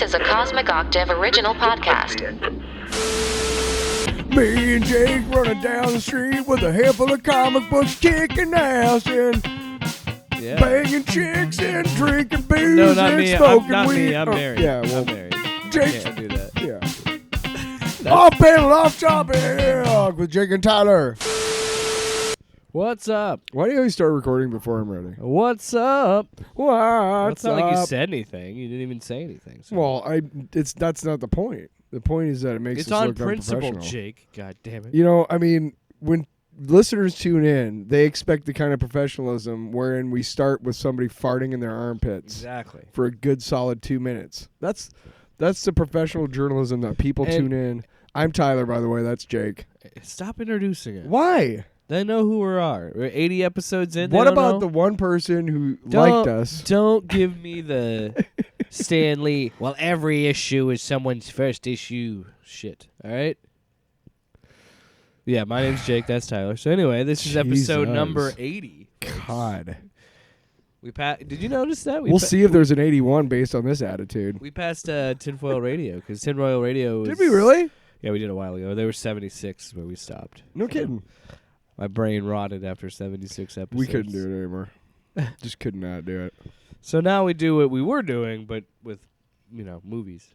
is a Cosmic Octave original podcast. Me and Jake running down the street with a handful of comic books, kicking ass and banging chicks and drinking booze No, not and me. smoking Not weed. me. I'm married. Yeah, well, I'm married. Jake. Can't do that. Yeah. Off panel, off topic with Jake and Tyler. What's up? Why do you always start recording before I'm ready? What's up? What's It's not up? like you said anything. You didn't even say anything. So. Well, that's not the point. The point is that it makes it's us on look principle, unprofessional. Jake. God damn it. You know, I mean, when listeners tune in, they expect the kind of professionalism wherein we start with somebody farting in their armpits Exactly. for a good solid 2 minutes. That's the professional journalism that people tune in. I'm Tyler, by the way. That's Jake. Stop introducing it. Why? They know who we are. We're 80 episodes in. What they don't about know? the one person who liked us? Don't give me the Stan Lee. Well, every issue is someone's first issue. Shit. All right. Yeah, my name's Jake. That's Tyler. So anyway, this is episode Jesus. number 80. God. Did you notice that? We'll see if there's an 81 based on this attitude. We passed Tinfoil Radio because Tinfoil Radio was... Did we really? Yeah, we did a while ago. They were 76 where we stopped. No kidding. My brain rotted after 76 episodes. We couldn't do it anymore. Just could not do it. So now we do what we were doing, but with, movies.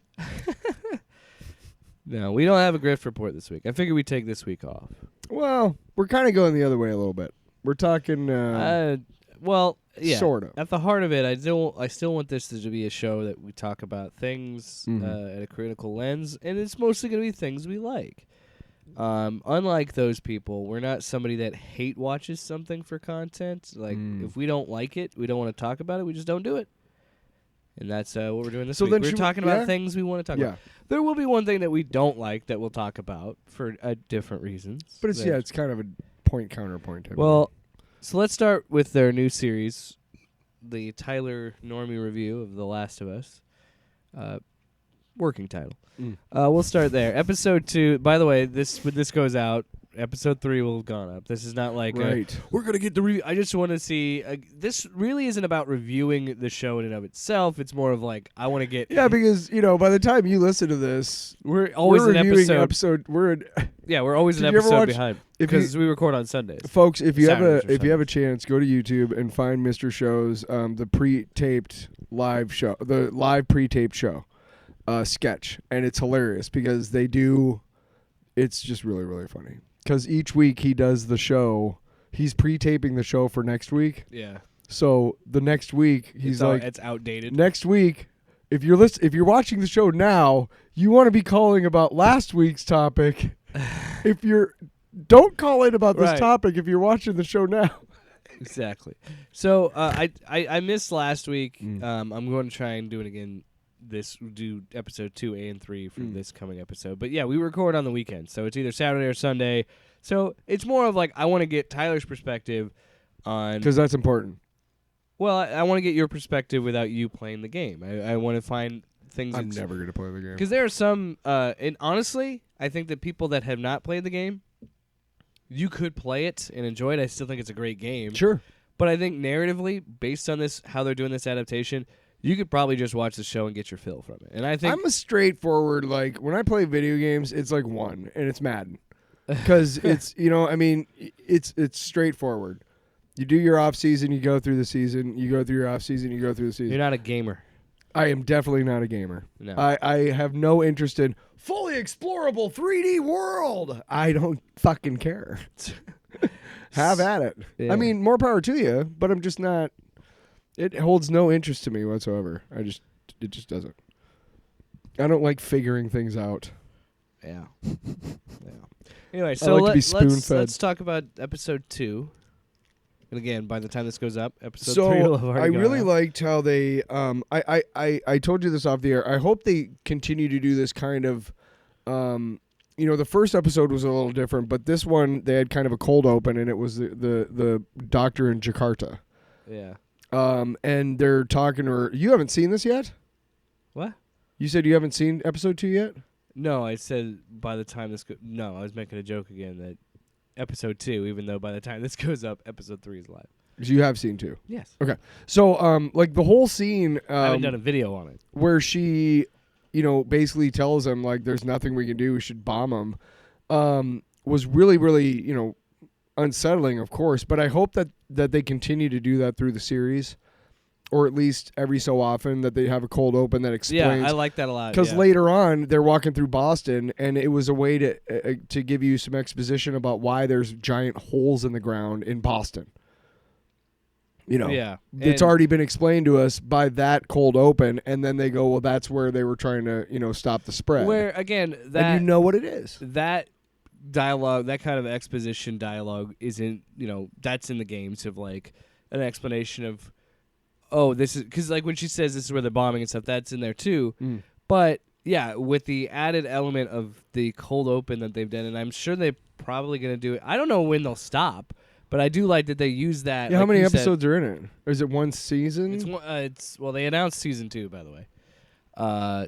No, we don't have a Grift report this week. I figured we'd take this week off. Well, we're kind of going the other way a little bit. We're talking, yeah. sort of. At the heart of it, I still want this to be a show that we talk about things at a critical lens, and it's mostly going to be things we like. Unlike those people, we're not somebody that hate watches something for content. Like, if we don't like it, we don't want to talk about it, we just don't do it. And that's what we're doing this week. We're talking about things we want to talk about. There will be one thing that we don't like that we'll talk about for different reasons. But it's kind of a point-counterpoint. Well, so let's start with their new series, the Tyler Normie review of The Last of Us. Working title. We'll start there. Episode 2, by the way, when this goes out, episode 3 will have gone up. This is not like, right. We're going to get the review. I just want to see, this really isn't about reviewing the show in and of itself. It's more of like, I want to get... Yeah, because, by the time you listen to this, we're always an episode. Yeah, we're always an episode behind because we record on Sundays. Folks, if you have a chance, go to YouTube and find Mr. Show's the pre-taped live show, the live pre-taped show sketch, and it's hilarious because they do. It's just really, really funny because each week he does the show. He's pre-taping the show for next week. Yeah. So the next week he's it's outdated. Next week, if you're watching the show now, you want to be calling about last week's topic. Don't call in about this topic if you're watching the show now. Exactly. So I missed last week. I'm going to try and do it again. Do episode 2 and 3 for this coming episode. But yeah, we record on the weekend, so it's either Saturday or Sunday. So it's more of like I want to get Tyler's perspective on, because that's important. Well, I want to get your perspective without you playing the game. I want to find things. I'm never going to play the game because there are some, and honestly, I think that people that have not played the game, you could play it and enjoy it. I still think it's a great game. Sure, but I think narratively, based on this, how they're doing this adaptation, you could probably just watch the show and get your fill from it. And I think I'm a straightforward, like, when I play video games, it's like one, and it's Madden. Because it's, it's straightforward. You do your off-season, you go through the season, you go through your off-season, you go through the season. You're not a gamer. I am definitely not a gamer. No. I have no interest in fully explorable 3D world. I don't fucking care. Have at it. Yeah. I mean, more power to you, but I'm just not... It holds no interest to me whatsoever. It just doesn't. I don't like figuring things out. Yeah. Anyway, so like to be spoon-fed. let's talk about episode 2. And again, by the time this goes up, episode 3 will have already I gone really out. liked how they. I told you this off the air. I hope they continue to do this kind of. The first episode was a little different, but this one they had kind of a cold open, and it was the doctor in Jakarta. Yeah. And they're talking to her. You haven't seen this yet? What? You said you haven't seen episode 2 yet? No, I said by the time this no, I was making a joke again that episode 2, even though by the time this goes up, episode 3 is live. You have seen 2? Yes. Okay. So, like the whole scene... I haven't done a video on it. Where she basically tells them like there's nothing we can do, we should bomb them, was really, really, unsettling, of course. But I hope that they continue to do that through the series, or at least every so often that they have a cold open that explains. Yeah, I like that a lot. Because later on, they're walking through Boston, and it was a way to give you some exposition about why there's giant holes in the ground in Boston. Yeah. It's already been explained to us by that cold open, and then they go, well, that's where they were trying to, stop the spread. Where, again, and you know what it is. That dialogue, that kind of exposition dialogue isn't, that's in the games of, like, an explanation of, oh, this is, because, like, when she says this is where they're bombing and stuff, that's in there, too. But, yeah, with the added element of the cold open that they've done, and I'm sure they're probably going to do it. I don't know when they'll stop. But I do like that they use that. Yeah, like how many episodes are in it? Or is it one season? Well, they announced season 2, by the way.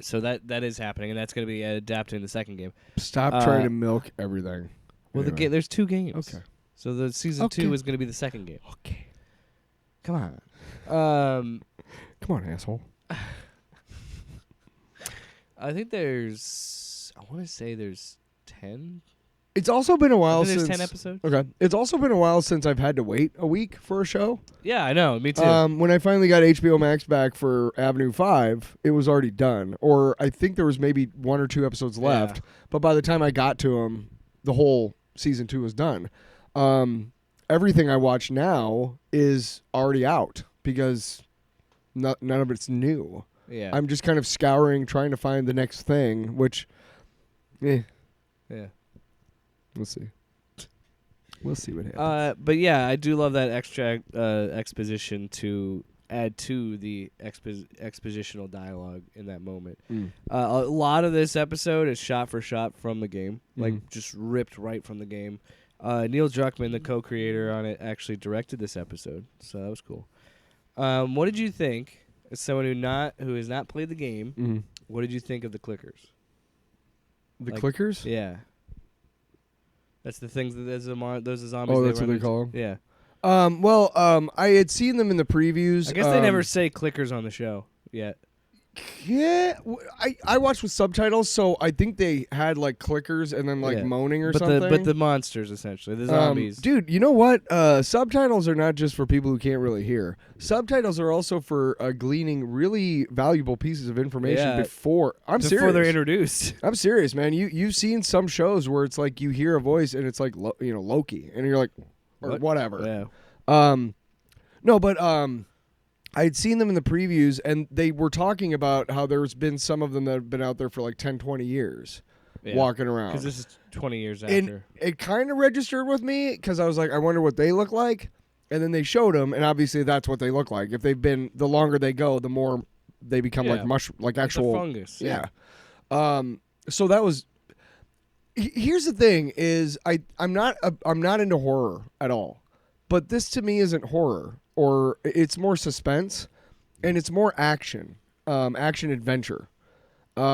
So that is happening, and that's going to be adapted in the second game. Stop trying to milk everything. Well, anyway. there's 2 games. Okay. So the season 2 is going to be the second game. Okay. Come on. Come on, asshole. I think there's. I want to say there's 10. It's also been a while since. There's 10 episodes. Okay. It's also been a while since I've had to wait a week for a show. Yeah, I know. Me too. When I finally got HBO Max back for Avenue 5, it was already done. Or I think there was maybe 1 or 2 episodes left. But by the time I got to them, the whole season 2 was done. Everything I watch now is already out because none of it's new. Yeah. I'm just kind of scouring, trying to find the next thing, which, Yeah. We'll see. We'll see what happens. But yeah, I do love that extra exposition to add to the expositional dialogue in that moment. A lot of this episode is shot for shot from the game, like just ripped right from the game. Neil Druckmann, the co-creator on it, actually directed this episode, so that was cool. What did you think, as someone who has not played the game, what did you think of the clickers? The clickers? Yeah. That's the things that those are zombies. Oh, that's what they call them? Yeah. I had seen them in the previews. I guess they never say clickers on the show yet. Yeah, I watched with subtitles, so I think they had like clickers and then like moaning or something. But the monsters, essentially, the zombies. Dude, you know what? Subtitles are not just for people who can't really hear. Subtitles are also for gleaning really valuable pieces of information before. Before they're introduced. I'm serious, man. You've seen some shows where it's like you hear a voice and it's like Loki, and you're like, or whatever. Yeah. No, but I had seen them in the previews, and they were talking about how there's been some of them that have been out there for like 10, 20 years walking around. Because this is 20 years after. And it kind of registered with me because I was like, I wonder what they look like. And then they showed them, and obviously that's what they look like. If they've been, the longer they go, the more they become like actual fungus. Yeah. So that was. Here's the thing: is I'm not into horror at all, but this to me isn't horror. Or it's more suspense, and it's more action adventure. There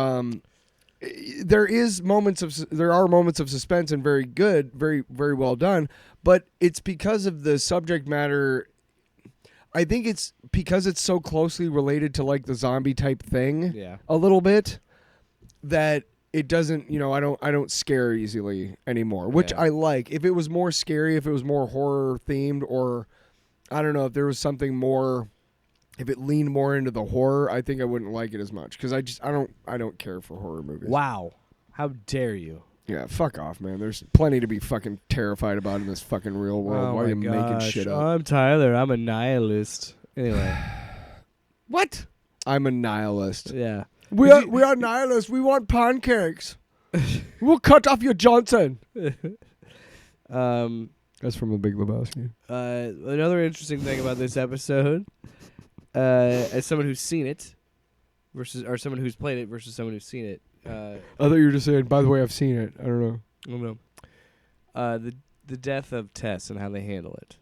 are moments of suspense and very good, very very well done. But it's because of the subject matter. I think it's because it's so closely related to like the zombie type thing, a little bit, that it doesn't. I don't scare easily anymore, which I like. If it was more scary, if it was more horror themed, or I don't know if there was something more, if it leaned more into the horror, I think I wouldn't like it as much because I don't care for horror movies. Wow, how dare you? Yeah, fuck off, man. There's plenty to be fucking terrified about in this fucking real world. Why are you making shit up? I'm Tyler. I'm a nihilist. Anyway, what? I'm a nihilist. Yeah, we are nihilists. We want pancakes. We'll cut off your Johnson. That's from The Big Lebowski. Another interesting thing about this episode, as someone who's seen it, or someone who's played it versus someone who's seen it. I thought you were just saying, by the way, I've seen it. I don't know. I don't know. The death of Tess and how they handle it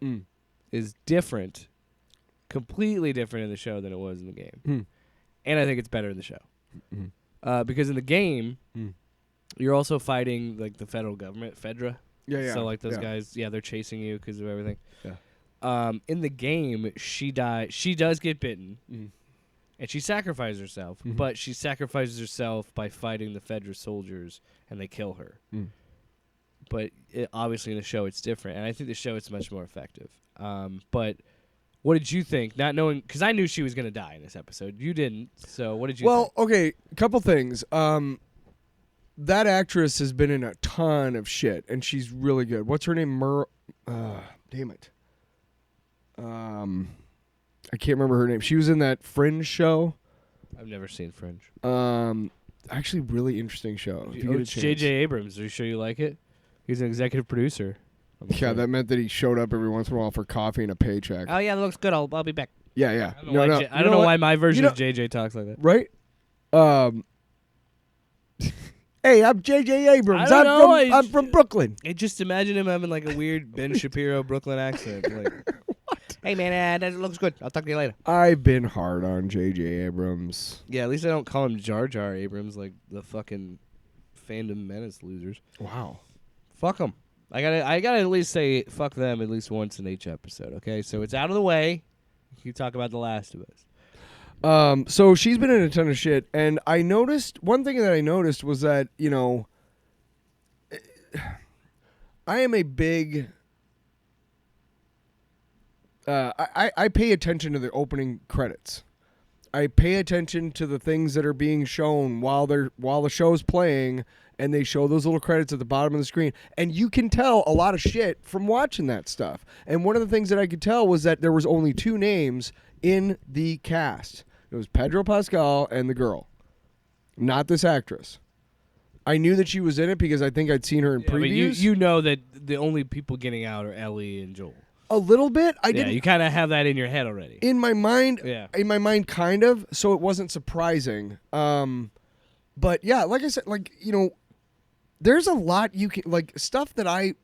is different, completely different in the show than it was in the game. And I think it's better in the show. Because in the game, you're also fighting like the federal government, Fedra. Yeah. So like those guys, they're chasing you because of everything. Yeah. In the game, she does get bitten, And she sacrifices herself, but she sacrifices herself by fighting the Fedra soldiers, and they kill her. But obviously in the show it's different, and I think the show is much more effective. But what did you think? Not knowing, because I knew she was going to die in this episode. You didn't, so what did you think? Well, okay, a couple things. That actress has been in a ton of shit, and she's really good. What's her name? Damn it. I can't remember her name. She was in that Fringe show. I've never seen Fringe. Actually, really interesting show. If you get a It's chance. J.J. Abrams. Are you sure you like it? He's an executive producer. Yeah, that meant that he showed up every once in a while for coffee and a paycheck. Oh yeah, that looks good. I'll be back. Yeah. I don't know why my version of JJ talks like that. Right? Hey, I'm J.J. Abrams. I don't know, I'm from Brooklyn. I just imagine him having like a weird Ben Shapiro Brooklyn accent. Like, hey man, that looks good. I'll talk to you later. I've been hard on J.J. Abrams. Yeah, at least I don't call him Jar Jar Abrams like the fucking Fandom Menace losers. Wow. Fuck them. I gotta at least say fuck them at least once in each episode. Okay, so it's out of the way. You talk about The Last of Us. So she's been in a ton of shit, and I noticed one thing that I noticed was that, you know, I am a big I pay attention to the opening credits. I pay attention to the things that are being shown while the show's playing, and they show those little credits at the bottom of the screen. And you can tell a lot of shit from watching that stuff. And one of the things that I could tell was that there was only 2 names in the cast. It was Pedro Pascal and the girl, not this actress. I knew that she was in it because I think I'd seen her in previews. But you know that the only people getting out are Ellie and Joel. A little bit. I didn't. You kind of have that in your head already. In my mind, Yeah. kind of. So it wasn't surprising. But yeah, like I said, like, you know, there's a lot you can, like, stuff that I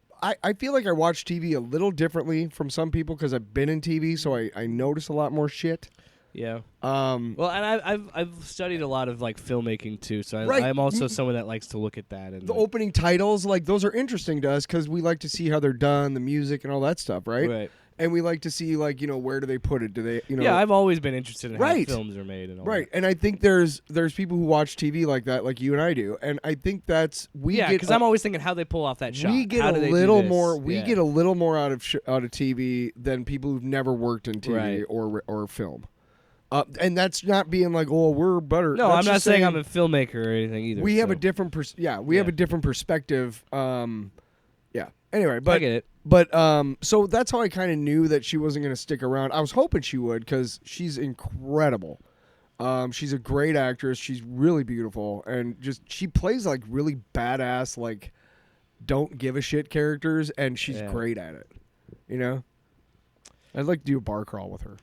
feel like I watch TV a little differently from some people because I've been in TV, so I notice a lot more shit. Yeah. Well, and I've studied a lot of like filmmaking too, so I'm also someone that likes to look at that. And the opening titles, like, those are interesting to us because we like to see how they're done, the music and all that stuff, right? Right. And we like to see, like, you know, where do they put it? Do they, you know? Yeah, I've always been interested in Right. how films are made and all Right, that. and I think there's people who watch TV like that, like you and I do, and I think that's because I'm always thinking how they pull off that shot. We get How do a they do little this? more. We Yeah. get a little more out of TV than people who've never worked in TV Right. or film. And that's not being like, oh, we're better. No, That's I'm not just saying I'm a filmmaker or anything either. We have so. a different. We have a different perspective. Yeah. Anyway, but I get it. But so that's how I kind of knew that she wasn't going to stick around. I was hoping she would because she's incredible. She's a great actress. She's really beautiful, and just she plays like really badass, like don't give a shit characters, and she's great at it. You know, I'd like to do a bar crawl with her.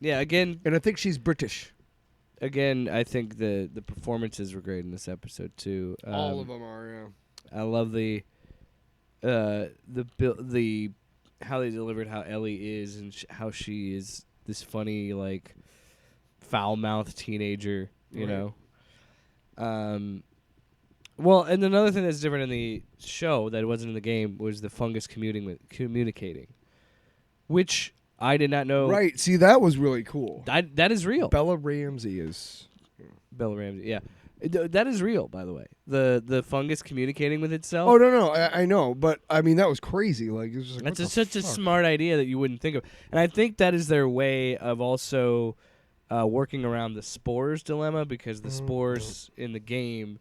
Yeah. Again, and I think she's British. Again, I think the performances were great in this episode too. All of them are. Yeah. I love the how they delivered how Ellie is and how she is this funny, like, foul-mouthed teenager, you know. Well, and another thing that's different in the show that wasn't in the game was the fungus communicating, which I did not know. Right. See, that was really cool. That is real. Bella Ramsey is. Bella Ramsey, yeah. That is real, by the way. The fungus communicating with itself. Oh no, I know, but I mean that was crazy. Like, it was just like, that's such a smart idea that you wouldn't think of, and I think that is their way of also working around the spores dilemma, because the spores in the game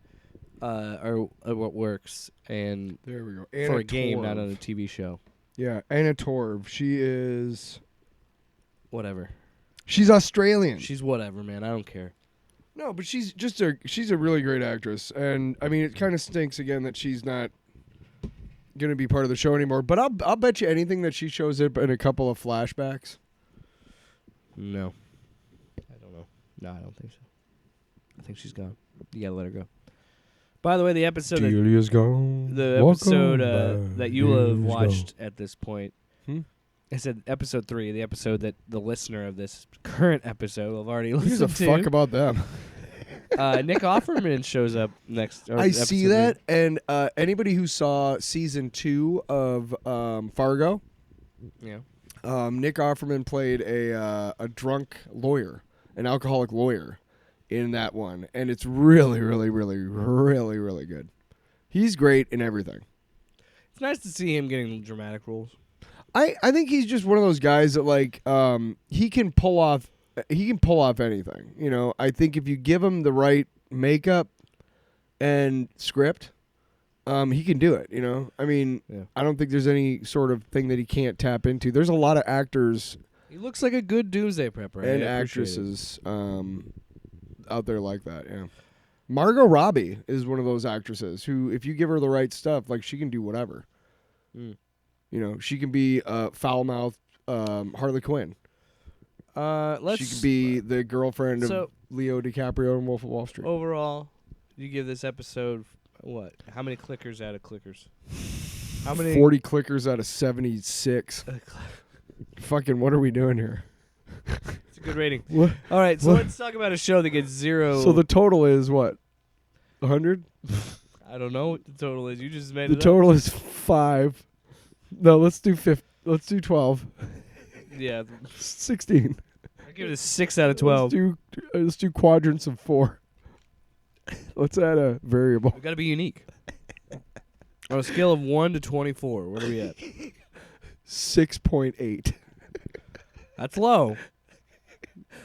are what works, and there we go. for a game, not on a TV show. Yeah, Anna Torv. She is whatever. She's Australian. She's whatever, man. I don't care. No, but she's a really great actress, and I mean it kind of stinks again that she's not going to be part of the show anymore. But I'll bet you anything that she shows up in a couple of flashbacks. No, I don't know. No, I don't think so. I think she's gone. You gotta let her go. By the way, the episode Delia's gone. The episode that you will have watched at this point. I said episode 3, the episode that the listener of this current episode will have already listened to. Who the fuck about them? Nick Offerman shows up next. I see that, and anybody who saw season 2 of Fargo, yeah, Nick Offerman played a drunk lawyer, an alcoholic lawyer, in that one, and it's really, really, really, really, really good. He's great in everything. It's nice to see him getting dramatic roles. I think he's just one of those guys that like he can pull off anything. You know, I think if you give him the right makeup and script, he can do it. You know, I mean, I don't think there's any sort of thing that he can't tap into. There's a lot of actors. He looks like a good doomsday prepper And actresses out there like that. Yeah, Margot Robbie is one of those actresses who, if you give her the right stuff, like she can do whatever. Mm. You know, she can be foul-mouthed Harley Quinn. She could be the girlfriend of Leo DiCaprio in Wolf of Wall Street. Overall, you give this episode what? How many clickers out of clickers? How many? 40 clickers out of 76. Fucking, what are we doing here? It's a good rating. What? All right, so let's talk about a show that gets 0. So the total is what? 100? I don't know what the total is. You just made The it total is 5. No, let's do 12. Yeah. 16. I give it a 6 out of 12. Let's do quadrants of 4. Let's add a variable. We got to be unique. On a scale of 1 to 24, where are we at? 6.8. That's low.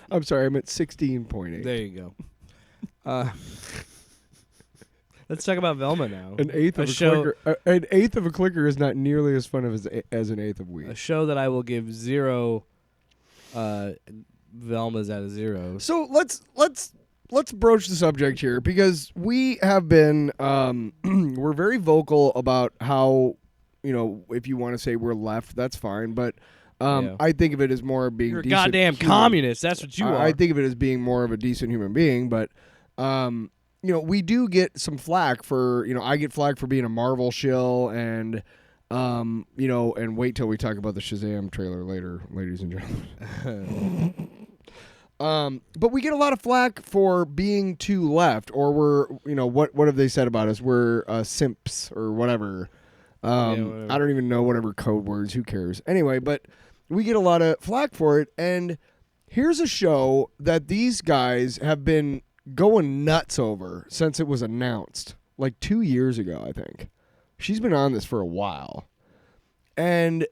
I'm sorry, I meant 16.8. There you go. Let's talk about Velma now. An eighth of a clicker is not nearly as fun as an eighth of weed. A show that I will give 0 Velmas out of 0. So let's broach the subject here, because we have been we're very vocal about how, you know, if you want to say we're left, that's fine, but I think of it as more being You're a decent goddamn human. communist. That's what you are. I think of it as being more of a decent human being, but you know, we do get some flack for, you know, I get flack for being a Marvel shill, and you know, and wait till we talk about the Shazam trailer later, ladies and gentlemen. But we get a lot of flack for being too left, or we're, you know, what have they said about us? We're simps or whatever. Whatever. I don't even know whatever code words. Who cares? Anyway, but we get a lot of flack for it, and here's a show that these guys have been going nuts over since it was announced, like 2 years ago, I think. She's been on this for a while. And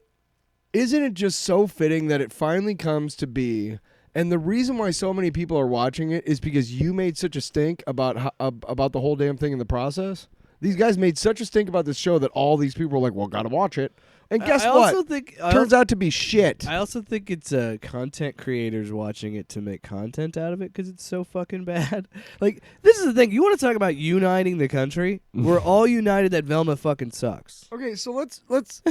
isn't it just so fitting that it finally comes to be? And the reason why so many people are watching it is because you made such a stink about the whole damn thing in the process. These guys made such a stink about this show that all these people were like, well, gotta watch it. And guess what? Turns out to be shit. I also think it's content creators watching it to make content out of it because it's so fucking bad. Like, this is the thing. You want to talk about uniting the country? We're all united that Velma fucking sucks. Okay, so let's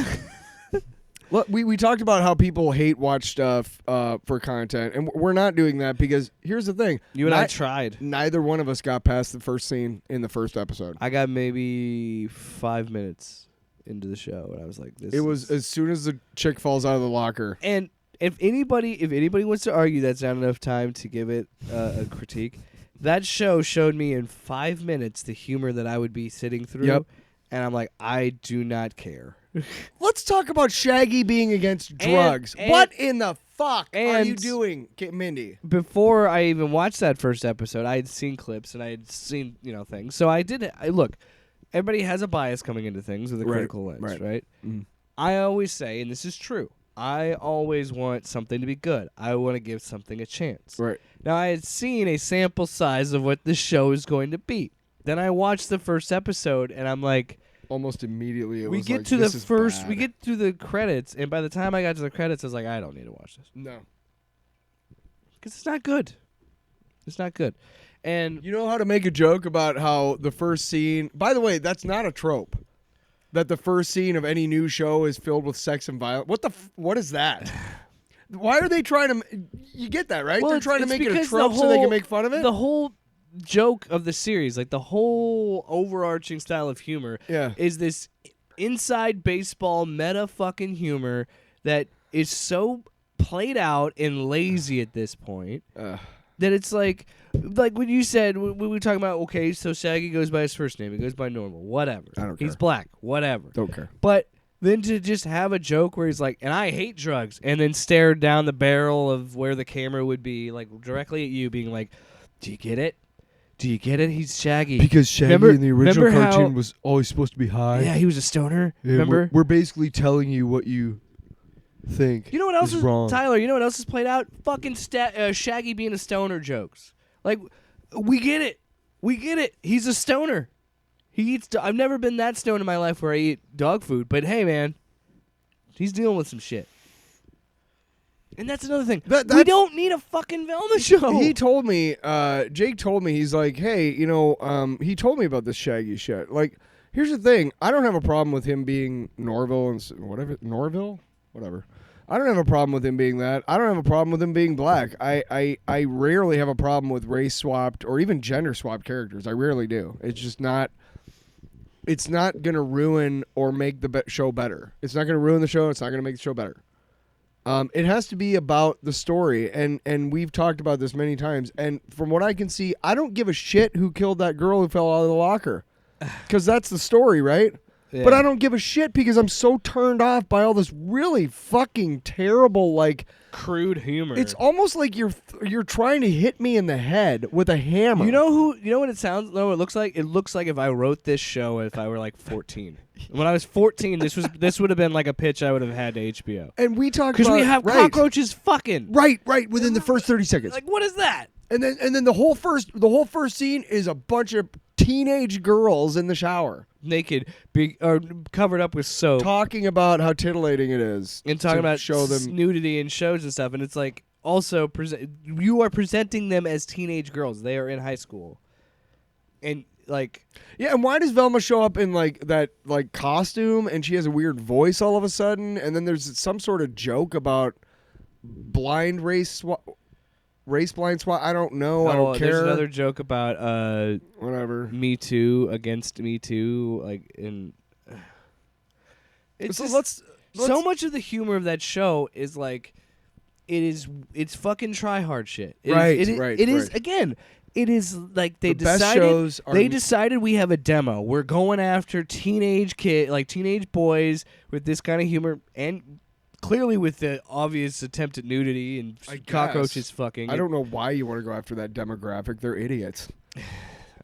we talked about how people hate watch stuff for content, and we're not doing that because here's the thing. You and I tried. Neither one of us got past the first scene in the first episode. I got maybe 5 minutes into the show, and I was like, It was as soon as the chick falls out of the locker. And if anybody wants to argue that's not enough time to give it a critique, that show showed me in 5 minutes the humor that I would be sitting through. Yep. And I'm like, I do not care. Let's talk about Shaggy being against drugs. And what in the fuck are and you doing, Mindy? Before I even watched that first episode, I had seen clips and I had seen, things. So look, everybody has a bias coming into things with a critical lens, right? Mm. I always say, and this is true, I always want something to be good. I want to give something a chance. Right. Now, I had seen a sample size of what the show is going to be. Then I watched the first episode, and I'm like, almost immediately, we get through the credits, and by the time I got to the credits, I was like, I don't need to watch this. No. Because it's not good. It's not good. And you know how to make a joke about how the first scene... By the way, that's not a trope. That the first scene of any new show is filled with sex and violence. What is that? Why are they trying to... You get that, right? Well, they're trying to make it a trope so they can make fun of it? The whole joke of the series, like the whole overarching style of humor, is this inside baseball meta fucking humor that is so played out and lazy at this point that it's like when you said, when we were talking about, okay, so Shaggy goes by his first name, he goes by normal, whatever. I don't care. He's black, whatever. Don't care. But than to just have a joke where he's like, and I hate drugs, and then stare down the barrel of where the camera would be, like directly at you, being like, do you get it? Do you get it? He's Shaggy. Because Shaggy in the original cartoon was always supposed to be high. Yeah, he was a stoner. Yeah, remember? We're basically telling you what you think. You know what else is wrong. Tyler? You know what else is played out? Fucking Shaggy being a stoner jokes. Like, we get it. We get it. He's a stoner. He eats. I've never been that stoned in my life where I eat dog food. But hey, man, he's dealing with some shit. And that's another thing. We don't need a fucking Velma show. He told me, Jake told me, he's like, hey, you know, he told me about this Shaggy shit. Like, here's the thing. I don't have a problem with him being Norville and whatever. Norville? Whatever. I don't have a problem with him being that. I don't have a problem with him being black. I rarely have a problem with race swapped or even gender swapped characters. I rarely do. It's just not. It's not going to ruin or make the show better. It's not going to ruin the show. It's not going to make the show better. It has to be about the story, and we've talked about this many times. And from what I can see, I don't give a shit who killed that girl who fell out of the locker, because that's the story, right? Yeah. But I don't give a shit because I'm so turned off by all this really fucking terrible, like, crude humor. It's almost like you're trying to hit me in the head with a hammer. You know what it sounds? No, it looks like. It looks like if I wrote this show if I were like 14. When I was 14, this would have been like a pitch I would have had to HBO. And we talked because we have cockroaches fucking right within the first 30 seconds. Like, what is that? And then the whole first scene is a bunch of teenage girls in the shower, naked, or covered up with soap, talking about how titillating it is, and talking about show them nudity in shows and stuff. And it's like, also you are presenting them as teenage girls. They are in high school, and like, yeah. And why does Velma show up in like that like costume and she has a weird voice all of a sudden? And then there's some sort of joke about blind race blind swat. I don't know. I don't care. There's another joke about whatever. Me Too against Me Too, like in. It's so just, let's so much of the humor of that show is like, it's fucking try hard shit. It is again. It is like they decided we have a demo. We're going after teenage boys with this kind of humor and. Clearly with the obvious attempt at nudity and cockroaches fucking. I don't know why you want to go after that demographic. They're idiots.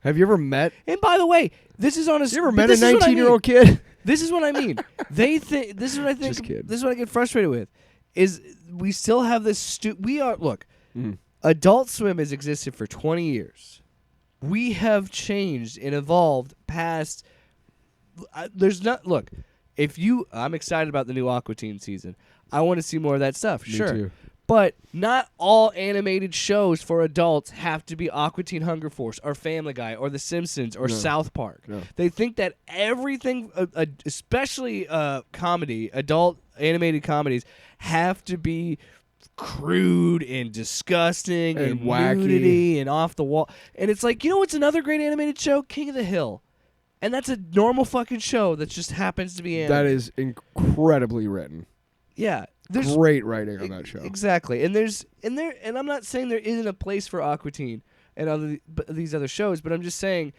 Have you ever met? And by the way, this is on a. You ever met a 19-year-old kid? This is what I mean. This is what I think. This is what I get frustrated with. Is we still have this. Look. Adult Swim has existed for 20 years. We have changed and evolved past. Look. I'm excited about the new Aqua Teen season. I want to see more of that stuff. Me sure. too. But not all animated shows for adults have to be Aqua Teen Hunger Force or Family Guy or The Simpsons or South Park. No. They think that everything, especially comedy, adult animated comedies, have to be crude and disgusting and wacky nudity and off the wall. And it's like, you know what's another great animated show? King of the Hill. And that's a normal fucking show that just happens to be animated. That is incredibly written. Yeah. There's great writing on that show. Exactly. And I'm not saying there isn't a place for Aqua Teen and these other shows, but I'm just saying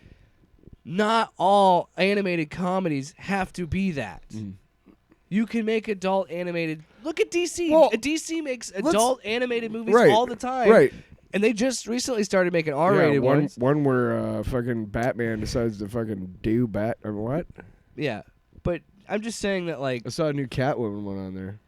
not all animated comedies have to be that. You can make adult animated. Look at DC. Well, DC makes adult animated movies all the time. Right. And they just recently started making R-rated ones. One where fucking Batman decides to fucking do what? Yeah. But I'm just saying that, like, I saw a new Catwoman one on there.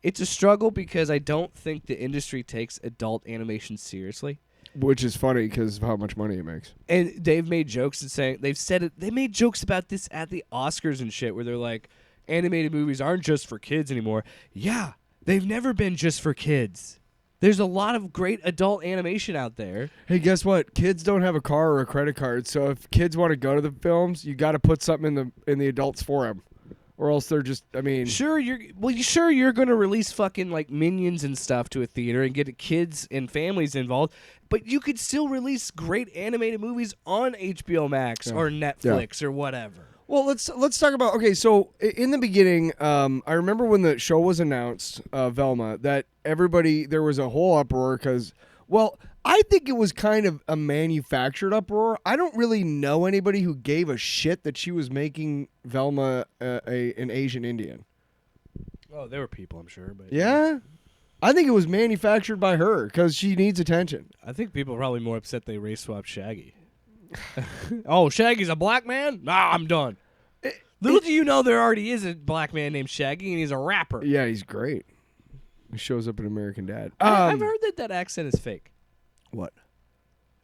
It's a struggle because I don't think the industry takes adult animation seriously. Which is funny because of how much money it makes. And they've made jokes and saying they made jokes about this at the Oscars and shit where they're like, animated movies aren't just for kids anymore. Yeah, they've never been just for kids. There's a lot of great adult animation out there. Hey, guess what? Kids don't have a car or a credit card, so if kids want to go to the films, you got to put something in the adults for them, or else they're just. I mean, you're going to release fucking like Minions and stuff to a theater and get kids and families involved, but you could still release great animated movies on HBO Max or Netflix or whatever. Well, let's talk about. Okay, so in the beginning, I remember when the show was announced, Velma, that there was a whole uproar because Well, I think it was kind of a manufactured uproar. I don't really know anybody who gave a shit that she was making Velma an Asian Indian. Oh, there were people, I'm sure, but Yeah? I think it was manufactured by her because she needs attention. I think people are probably more upset they race swapped Shaggy. Oh, Shaggy's a black man? Nah, I'm done. Little do you know, there already is a black man named Shaggy, and he's a rapper. Yeah, he's great. He shows up in American Dad. I've heard that accent is fake. What?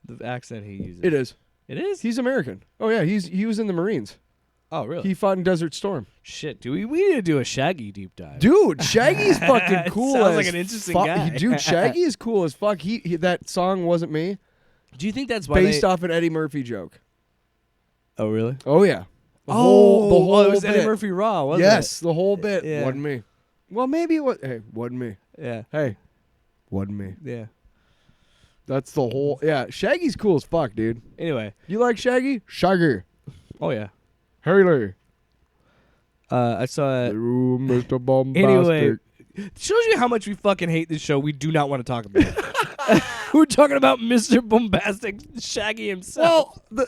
The accent he uses. It is. It is? He's American. Oh, yeah, he was in the Marines. Oh, really? He fought in Desert Storm. Shit, we need to do a Shaggy deep dive. Dude, Shaggy's fucking cool. Sounds as like an interesting guy. Dude, Shaggy is cool as fuck. He that song Wasn't Me. Do you think that's why based off an Eddie Murphy joke? Oh, really? Oh yeah. The it was bit. Eddie Murphy Raw, wasn't it? Yes, the whole bit. Yeah. Wasn't me. Well, maybe it was. Hey, wasn't me. Yeah. Hey, wasn't me. Yeah. That's the whole. Yeah, Shaggy's cool as fuck, dude. Anyway. You like Shaggy? Shaggy. Oh, yeah. Haley. I saw it. Ooh, Mr. Bombastic. Anyway, shows you how much we fucking hate this show. We do not want to talk about it. We're talking about Mr. Bombastic Shaggy himself. Well,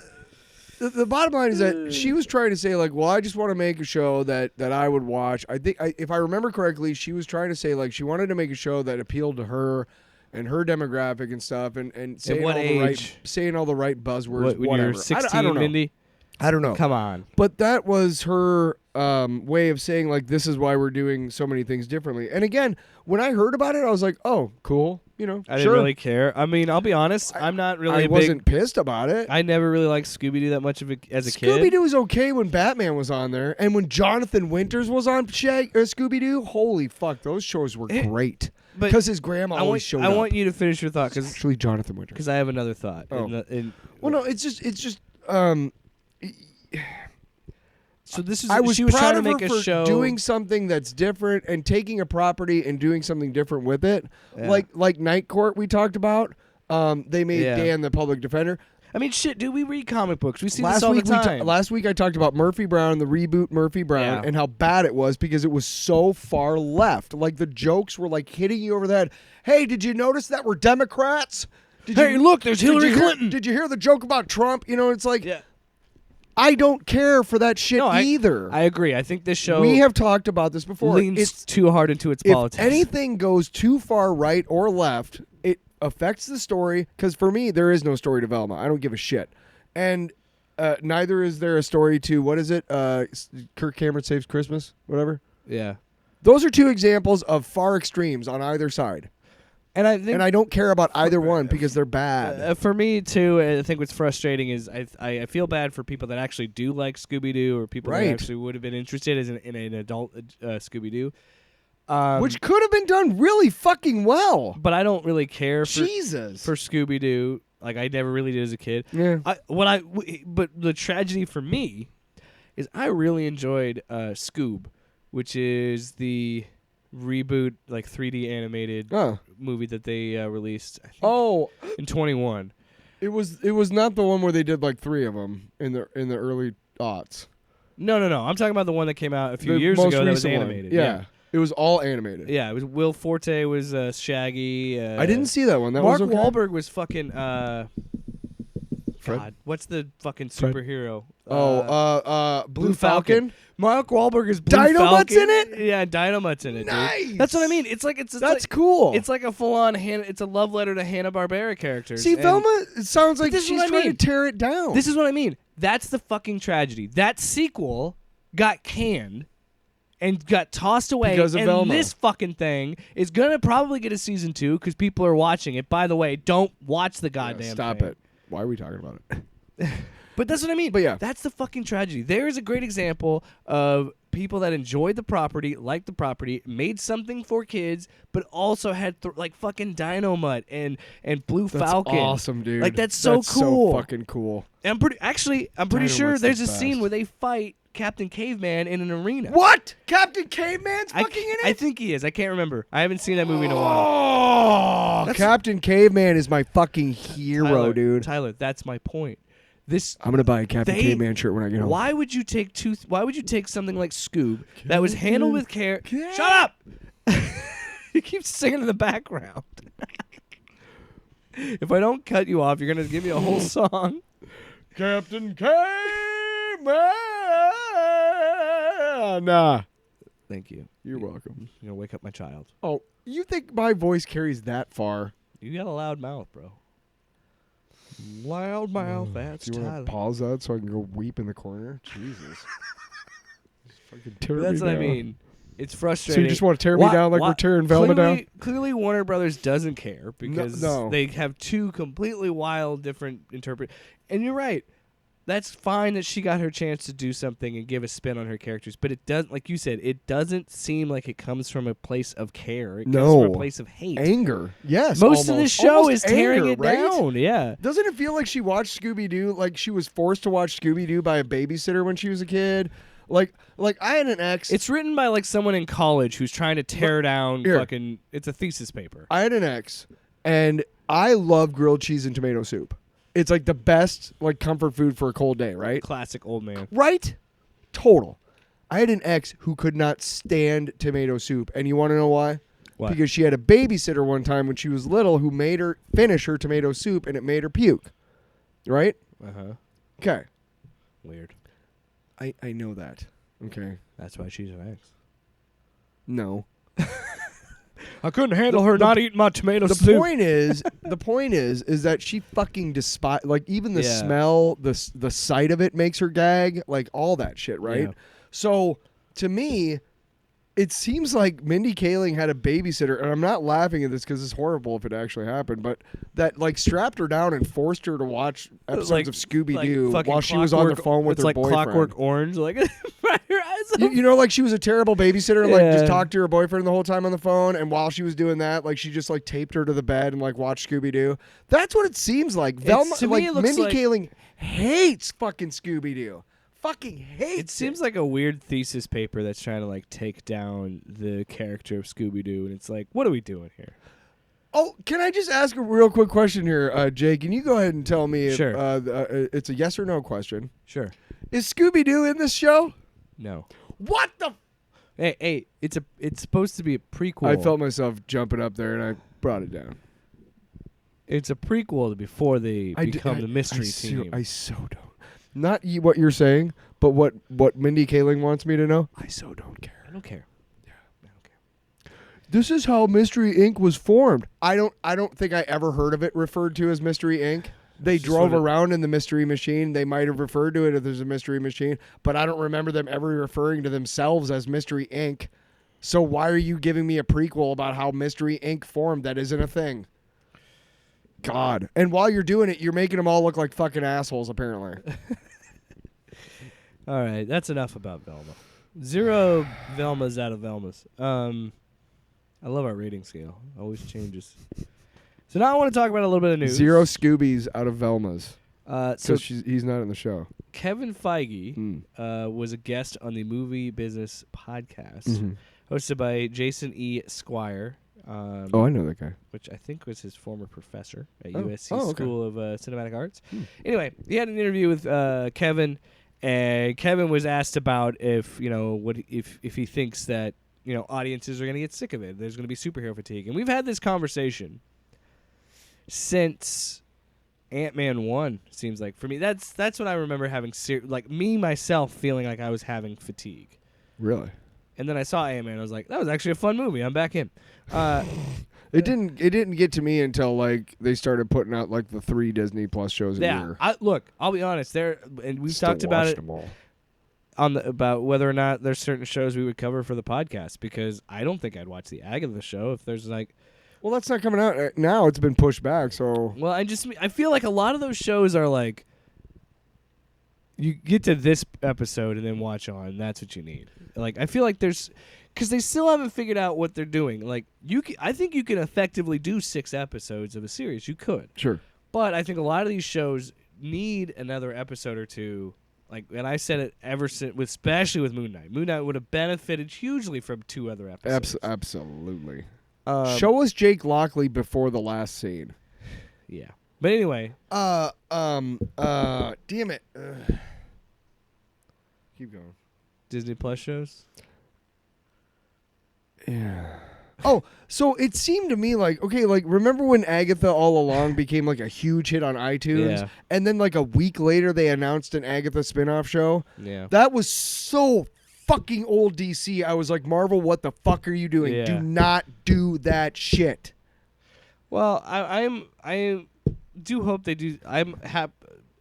the bottom line is that she was trying to say, like, well, I just want to make a show that I would watch. I think, if I remember correctly, she was trying to say, like, she wanted to make a show that appealed to her and her demographic and stuff, and saying what all age? the right buzzwords. When whatever. you're 16, I don't know. Mindy? I don't know. Come on. But that was her way of saying, like, this is why we're doing so many things differently. And again, when I heard about it, I was like, oh, cool. You know, I didn't really care. I mean, I'll be honest. I'm not really. I wasn't pissed about it. I never really liked Scooby-Doo that much as a kid. Scooby-Doo was okay when Batman was on there, and when Jonathan Winters was on Scooby-Doo. Holy fuck, those shows were great. Because his grandma always showed up. I want you to finish your thought, because actually Jonathan Winters. Because I have another thought. Oh. Well, no, it's just. So this is. I was she was proud trying of to make her a for show doing something that's different and taking a property and doing something different with it, Yeah. like Night Court we talked about. They made Yeah. Dan the public defender. I mean, shit, dude. We read comic books. We see this all the time. Last week I talked about Murphy Brown, the reboot Murphy Brown, Yeah. and how bad it was because it was so far left. Like the jokes were like hitting you over the head. Hey, did you notice that we're Democrats? Look, there's Hillary Clinton. Did you hear the joke about Trump? You know, it's like. Yeah. I don't care for that shit either. I agree. I think this show we have talked about this before. leans too hard into its politics. If anything goes too far right or left, it affects the story. Because for me, there is no story to Velma. I don't give a shit. And neither is there a story to, what is it? Kirk Cameron Saves Christmas? Whatever. Yeah. Those are two examples of far extremes on either side. And I think, I don't care about either one because they're bad. For me too, I think what's frustrating is I feel bad for people that actually do like Scooby-Doo, or people that actually would have been interested in an adult Scooby-Doo. Which could have been done really fucking well. But I don't really care for Jesus. Scooby-Doo. Like, I never really did as a kid. Yeah. But the tragedy for me is I really enjoyed Scoob, which is the reboot, like 3D animated movie that they released. I think, in 21. It was not the one where they did like 3 of them in the early aughts. No. I'm talking about the one that came out a few years ago that was animated. Yeah. It was all animated. Yeah, it was Will Forte was Shaggy. I didn't see that one. Mark was okay. Wahlberg was fucking God, what's the fucking superhero? Blue Falcon. Mark Wahlberg is Blue Dynamute's Falcon. in it? Yeah, Dynamute's in it, Nice. dude. That's what I mean. That's cool. It's like a full-on it's a love letter to Hanna-Barbera characters. See, Velma, it sounds like this is she's what I trying mean. to tear it down. This is what I mean. That's the fucking tragedy. That sequel got canned and got tossed away because of and Velma. This fucking thing is gonna probably get a season 2 because people are watching it. By the way, don't watch the goddamn Stop thing. it. Why are we talking about it? But that's what I mean. But yeah. That's the fucking tragedy. There is a great example of people that enjoyed the property, liked the property, made something for kids, but also had like fucking Dynamite and Blue Falcon. That's awesome, dude. Like that's so cool. So fucking cool. And I'm pretty sure Dynamite's there's the a scene best. where they fight Captain Caveman in an arena. What? Captain Caveman's fucking in it? I think he is. I can't remember. I haven't seen that movie in a while. Oh, Captain Caveman is my fucking hero, dude. Tyler, that's my point. I'm gonna buy a Captain Caveman shirt when I get home. Why would you take something like Scoob that was handled with care? Shut up! You keep singing in the background. If I don't cut you off, you're gonna give me a whole song. Captain K-Man. Nah. Thank you. You're welcome. You're gonna wake up my child. Oh, you think my voice carries that far? You got a loud mouth, bro. Loud mouth. That's Do you want Tyler. to pause that so I can go weep in the corner? Jesus. Fucking tear But that's me what I down. mean. It's So frustrating. you just want to tear me down like we're tearing Velma down? Clearly, Warner Brothers doesn't care because No. they have two completely wild, different And you're right. That's fine that she got her chance to do something and give a spin on her characters, but it doesn't, like you said, it doesn't seem like it comes from a place of care. It comes from a place of hate. Anger. Yes. Most of the almost. show Almost is tearing anger, it right? down. Yeah. Doesn't it feel like she watched Scooby-Doo, like she was forced to watch Scooby-Doo by a babysitter when she was a kid? Like I had an ex. It's written by like someone in college who's trying to tear down Here. fucking. It's a thesis paper. I had an ex, and I love grilled cheese and tomato soup. It's like the best like comfort food for a cold day, right? Classic old man. Right? Total. I had an ex who could not stand tomato soup, and you want to know why? Why? Because she had a babysitter one time when she was little who made her finish her tomato soup, and it made her puke. Right? Uh-huh. Okay. Weird. I know that. Okay. That's why she's an ex. No. I couldn't handle her not eating my tomato soup. The point is that she fucking despise, like, even the Yeah. smell, the sight of it makes her gag, like all that shit, right? Yeah. So to me, it seems like Mindy Kaling had a babysitter, and I'm not laughing at this because it's horrible if it actually happened, but that like strapped her down and forced her to watch episodes of Scooby-Doo fucking while she was on the Clockwork- phone with it's her like boyfriend. Clockwork Orange, like fry your eyes You know, like she was a terrible babysitter, and like Yeah. just talked to her boyfriend the whole time on the phone. And while she was doing that, like she just like taped her to the bed and like watched Scooby Doo. That's what it seems like. Velma, to me, like it looks Mindy like- Kaling hates fucking Scooby Doo. Fucking hates. It seems like a weird thesis paper that's trying to like take down the character of Scooby Doo, and it's like, what are we doing here? Oh, can I just ask a real quick question here, Jake? Can you go ahead and tell me? If, Sure. It's a yes or no question. Sure. Is Scooby Doo in this show? No. What the? Hey, it's supposed to be a prequel. I felt myself jumping up there, and I brought it down. It's a prequel to before they become the mystery team. I so don't. Not what you're saying, but what Mindy Kaling wants me to know. I so don't care. I don't care. This is how Mystery Inc. was formed. I don't think I ever heard of it referred to as Mystery Inc. They It's just drove sort of- around in the Mystery Machine. They might have referred to it as a Mystery Machine, but I don't remember them ever referring to themselves as Mystery Inc. So why are you giving me a prequel about how Mystery Inc. formed? That isn't a thing. God. And while you're doing it, you're making them all look like fucking assholes, apparently. All right, that's enough about Velma. 0 Velmas out of Velmas. I love our rating scale. Always changes. So now I want to talk about a little bit of news. 0 Scoobies out of Velmas. So Because he's not in the show. Kevin Feige was a guest on the Movie Business podcast, Mhm. hosted by Jason E. Squire. Oh, I know that guy. Which I think was his former professor at Oh. USC Oh, okay. School of Cinematic Arts. Anyway, he had an interview with Kevin, and Kevin was asked about if if he thinks that audiences are going to get sick of it. There's going to be superhero fatigue, and we've had this conversation since Ant-Man 1. Seems like for me, that's when I remember having me myself feeling like I was having fatigue. Really? And then I saw Ant-Man. I was like, that was actually a fun movie. I'm back in. It didn't get to me until like they started putting out like the 3 Disney Plus shows a year. I'll be honest. We've Still talked about watched it them all. about whether or not there's certain shows we would cover for the podcast, because I don't think I'd watch the Agatha show if there's like. Well, that's not coming out now. It's been pushed back. So Well, I feel like a lot of those shows are like, you get to this episode and then watch on. That's what you need. Like, I feel like because they still haven't figured out what they're doing. Like, I think you can effectively do 6 episodes of a series. You could. sure. But I think a lot of these shows need another episode or two. Like, and I said it ever since, especially with Moon Knight. Moon Knight would have benefited hugely from 2 other episodes. Absolutely. Show. Show us Jake Lockley before the last scene. Yeah. But anyway. Damn it. Keep going. Disney Plus shows. Yeah. Oh, so it seemed to me like, okay, like remember when Agatha All Along became like a huge hit on iTunes, Yeah. and then like a week later they announced an Agatha spinoff show? Yeah. That was so fucking old DC. I was like, Marvel, what the fuck are you doing? Yeah. Do not do that shit. Well, I do hope they do. I'm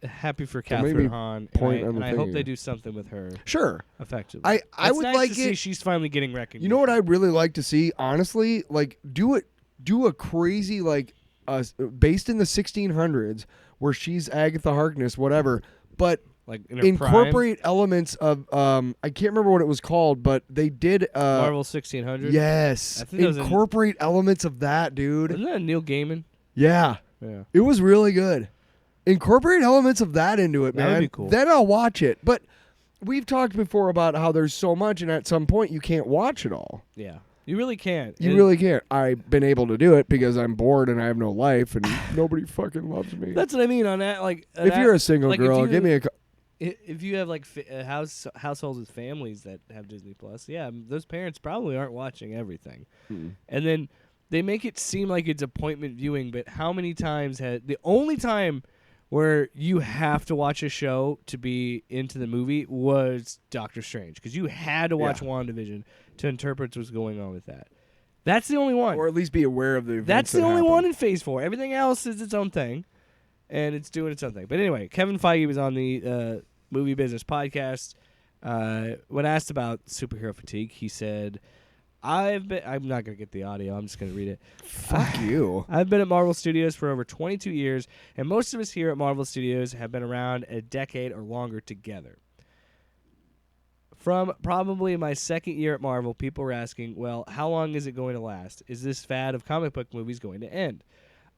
happy for Don't make Catherine me Hahn, point on and the I thing hope here. they do something with her Sure. effectively. I It's would nice like to see it. she's finally getting recognition. You know what I'd really like to see, honestly? Like do a crazy like based in the 1600s where she's Agatha Harkness, whatever, but like in her incorporate elements of I can't remember what it was called, but they did prime, Marvel 1600. yes, I think that was incorporate elements of that, dude. Isn't that Neil Gaiman? Yeah. Yeah. It was really good. Incorporate elements of that into it, That man. would be cool. Then I'll watch it. But we've talked before about how there's so much, and at some point you can't watch it all. Yeah. You really can't. You really can't. I've been able to do it because I'm board and I have no life, and nobody fucking loves me. That's what I mean on that. Like, if you're a single like, girl, give me a. If you have like households with families that have Disney Plus, yeah, those parents probably aren't watching everything. And then they make it seem like it's appointment viewing, but how many times the only time where you have to watch a show to be into the movie was Doctor Strange, because you had to watch WandaVision to interpret what's going on with that. That's the only one. Or at least be aware of the events. That's the that only happen. one in Phase 4. Everything else is its own thing, and it's doing its own thing. But anyway, Kevin Feige was on the Movie Business Podcast. When asked about superhero fatigue, he said, I'm not going to get the audio. I'm just going to read it. Fuck you. I've been at Marvel Studios for over 22 years, and most of us here at Marvel Studios have been around a decade or longer together. From probably my second year at Marvel, people were asking, well, how long is it going to last? Is this fad of comic book movies going to end?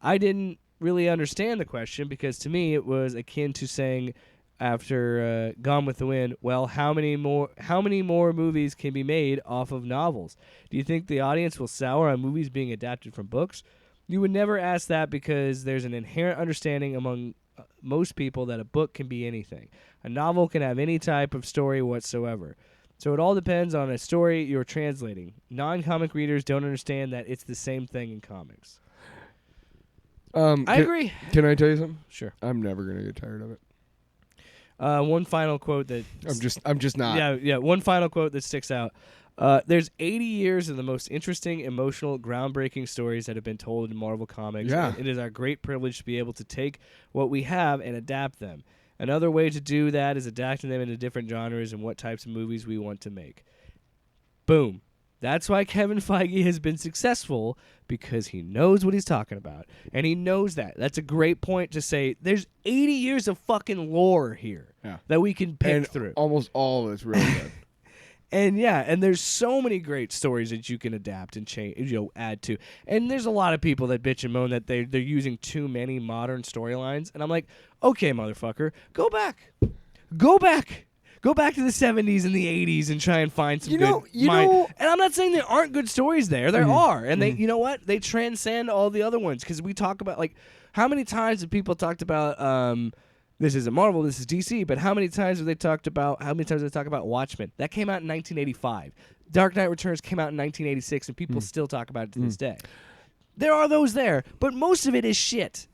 I didn't really understand the question, because to me it was akin to saying after Gone with the Wind, well, how many more movies can be made off of novels? Do you think the audience will sour on movies being adapted from books? You would never ask that, because there's an inherent understanding among most people that a book can be anything. A novel can have any type of story whatsoever. So it all depends on a story you're translating. Non-comic readers don't understand that it's the same thing in comics. I agree. Can I tell you something? Sure. I'm never gonna get tired of it. One final quote that I'm just not. Yeah. One final quote that sticks out. There's 80 years of the most interesting, emotional, groundbreaking stories that have been told in Marvel Comics. Yeah. And it is our great privilege to be able to take what we have and adapt them. Another way to do that is adapting them into different genres and what types of movies we want to make. Boom. That's why Kevin Feige has been successful, because he knows what he's talking about. And he knows that. That's a great point to say there's 80 years of fucking lore here that we can pick through. Almost all of it's really good. And there's so many great stories that you can adapt and change, add to. And there's a lot of people that bitch and moan that they're using too many modern storylines. And I'm like, okay, motherfucker, go back. Go back to the 70s and the 80s and try and find some good. And I'm not saying there aren't good stories there. There are. And they, you know what? They transcend all the other ones, because we talk about, like, how many times have people talked about this isn't Marvel, this is DC, but how many times have they talked about Watchmen? That came out in 1985. Dark Knight Returns came out in 1986, and people still talk about it to this day. There are those there, but most of it is shit.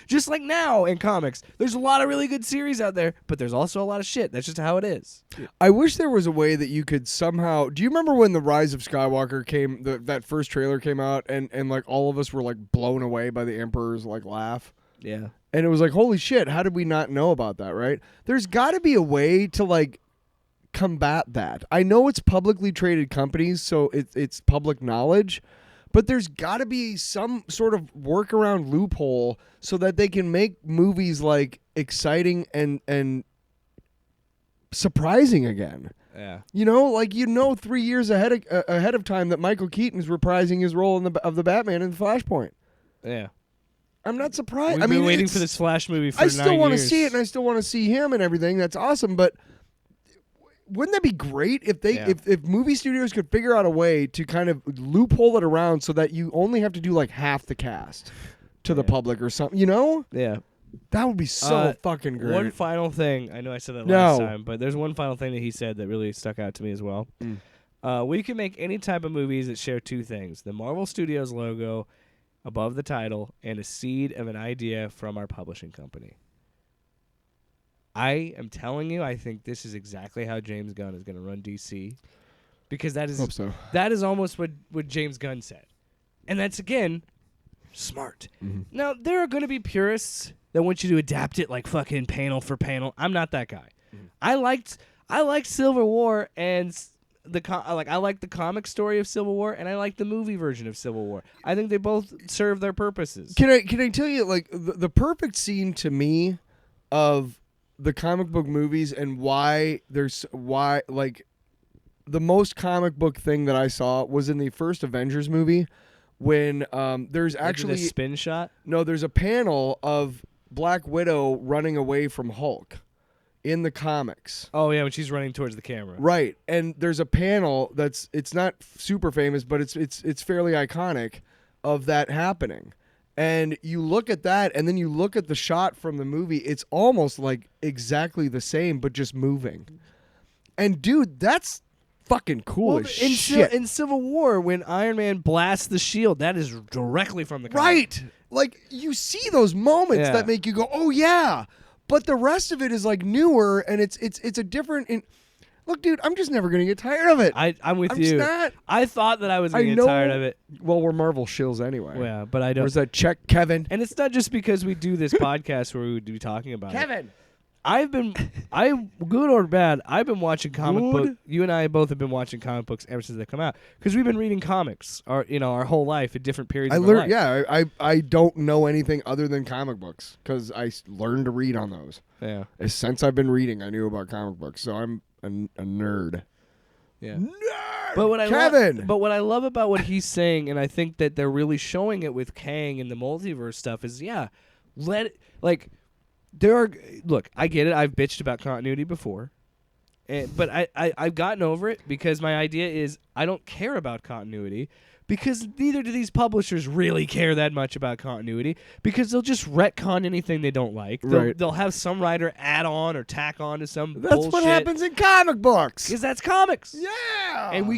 Just like now in comics, there's a lot of really good series out there, but there's also a lot of shit. That's just how it is. I wish there was a way that you could somehow. Do you remember when The Rise of Skywalker came? That first trailer came out, and like all of us were like blown away by the Emperor's like laugh. Yeah. And it was like, holy shit, how did we not know about that, right? There's got to be a way to, like, combat that. I know it's publicly traded companies, so it's public knowledge, but there's got to be some sort of workaround loophole so that they can make movies, like, exciting and surprising again. Yeah. 3 years ahead of time that Michael Keaton's reprising his role of the Batman in Flashpoint. Yeah. I'm not surprised. We've been waiting for this Flash movie for 9 years. I still want to see it, and I still want to see him and everything. That's awesome, but wouldn't that be great if if movie studios could figure out a way to kind of loophole it around so that you only have to do like half the cast to the public or something, Yeah. That would be so fucking great. One final thing. I know I said that last time, but there's one final thing that he said that really stuck out to me as well. We can make any type of movies that share two things: the Marvel Studios logo above the title and a seed of an idea from our publishing company. I am telling you, I think this is exactly how James Gunn is going to run DC, because that is Hope so. that is almost what James Gunn said, and that's again smart. Mm-hmm. Now there are going to be purists that want you to adapt it like fucking panel for panel. I'm not that guy. Mm-hmm. I liked Civil War and I like the comic story of Civil War, and I like the movie version of Civil War. I think they both serve their purposes. Can I tell you, like, the perfect scene to me of the comic book movies and why like the most comic book thing that I saw was in the first Avengers movie when there's actually the spin shot. No, there's a panel of Black Widow running away from Hulk in the comics. Oh yeah, when she's running towards the camera. Right. And there's a panel it's not super famous, but it's fairly iconic of that happening. And you look at that and then you look at the shot from the movie, it's almost like exactly the same but just moving. And dude, that's fucking cool as shit. In Civil War, when Iron Man blasts the shield, that is directly from the comic. Right. Like, you see those moments that make you go, "Oh yeah." But the rest of it is like newer, and it's a different. Look, dude, I'm just never gonna get tired of it. I'm with I'm you. just not. I thought that I was gonna get tired of it. Well, we're Marvel shills anyway. Yeah, but I don't. Where's that check, Kevin? And it's not just because we do this podcast where we would be talking about it. Kevin. Good or bad, I've been watching comic book. You and I both have been watching comic books ever since they come out, because we've been reading comics our whole life at different periods of our life. Yeah, I don't know anything other than comic books because I learned to read on those. Yeah. Since I've been reading, I knew about comic books, so I'm a nerd. Yeah. Nerd. But what Kevin. But what I love about what he's saying, and I think that they're really showing it with Kang and the multiverse stuff, is look, I get it. I've bitched about continuity before, but I've gotten over it, because my idea is I don't care about continuity, because neither do these publishers really care that much about continuity, because they'll just retcon anything they don't like. They'll have some writer add on or tack on to some bullshit. That's what happens in comic books. Because that's comics. Yeah. And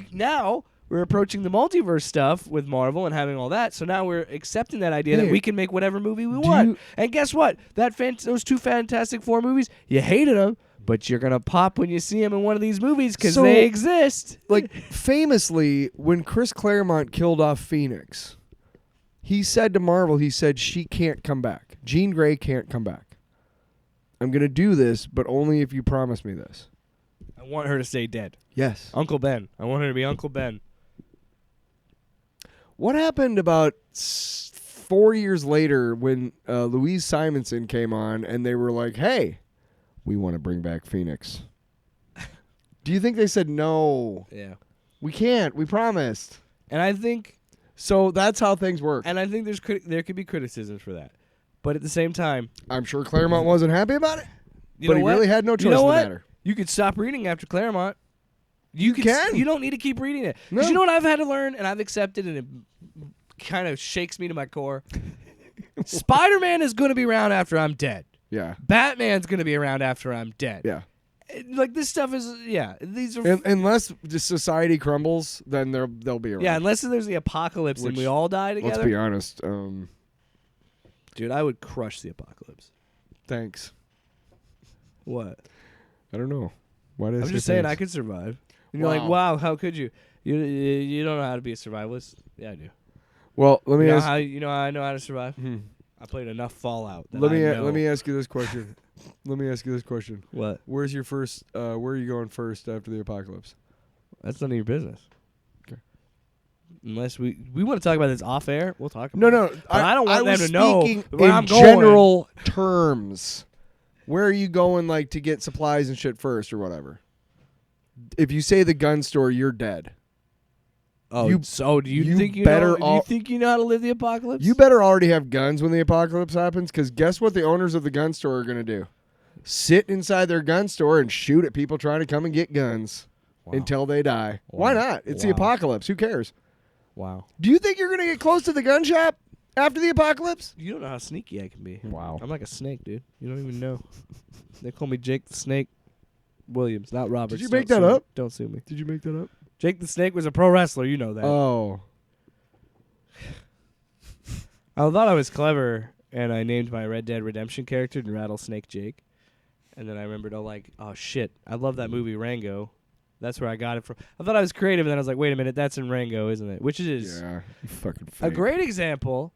we're approaching the multiverse stuff with Marvel and having all that, so now we're accepting that idea that we can make whatever movie we want. And guess what? Those two Fantastic Four movies, you hated them, but you're going to pop when you see them in one of these movies because they exist. Like, famously, when Chris Claremont killed off Phoenix, he said to Marvel, she can't come back. Jean Grey can't come back. I'm going to do this, but only if you promise me this. I want her to stay dead. Yes. Uncle Ben. I want her to be Uncle Ben. What happened about 4 years later when Louise Simonson came on and they were like, "Hey, we want to bring back Phoenix"? Do you think they said no? Yeah. We can't. We promised. And I think so. That's how things work. And I think there could be criticisms for that, but at the same time, I'm sure Claremont wasn't happy about it. But he really had no choice in the matter. You could stop reading after Claremont. You can. You don't need to keep reading it. No. Because you know what I've had to learn, and I've accepted, and it kind of shakes me to my core? Spider-Man is going to be around after I'm dead. Yeah. Batman's going to be around after I'm dead. Yeah. Like, this stuff is, these are... Unless the society crumbles, then they'll be around. Yeah, unless there's the apocalypse and we all die together. Let's be honest. Dude, I would crush the apocalypse. Thanks. What? I don't know. Why did I'm just saying I could survive. And you're like, wow, how could you? You don't know how to be a survivalist? Yeah, I do. Well, let me ask. You know how I know how to survive? I played enough Fallout. Let me ask you this question. What? Where's your first? Where are you going first after the apocalypse? That's none of your business. Okay. Unless we want to talk about this off air, we'll talk about it. No. But I don't want them to know where I'm going. General terms. Where are you going, like, to get supplies and shit first or whatever? If you say the gun store, you're dead. Oh, do you think you know how to live the apocalypse? You better already have guns when the apocalypse happens, because guess what the owners of the gun store are going to do? Sit inside their gun store and shoot at people trying to come and get guns until they die. Wow. Why not? It's the apocalypse. Who cares? Wow. Do you think you're going to get close to the gun shop after the apocalypse? You don't know how sneaky I can be. Wow. I'm like a snake, dude. You don't even know. They call me Jake the Snake Williams, not Robert. Did you make that up? Don't sue me. Did you make that up? Jake the Snake was a pro wrestler. You know that. Oh. I thought I was clever, and I named my Red Dead Redemption character Rattlesnake Jake. And then I remembered, oh shit, I love that movie Rango. That's where I got it from. I thought I was creative, and then I was like, wait a minute, that's in Rango, isn't it? Which it is. Yeah, you fucking A fake. great example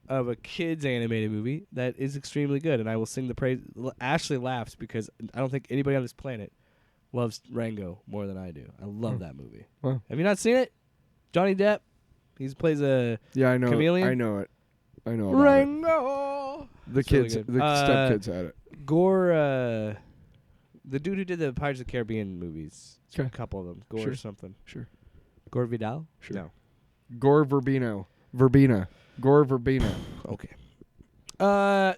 of a kids animated movie that is extremely good, and I will sing the praise. Ashley laughs because I don't think anybody on this planet loves Rango more than I do. I love that movie. Wow. Have you not seen it? Johnny Depp, he plays a Yeah, I know. chameleon. I know it. I know about it. Rango. The It's really kids, good. the stepkids had it. Gore, the dude who did the Pirates of the Caribbean movies, a couple of them. Gore Sure. something. Sure. Gore Vidal? Sure. No. Gore Verbena. Gore Verbena. Okay. What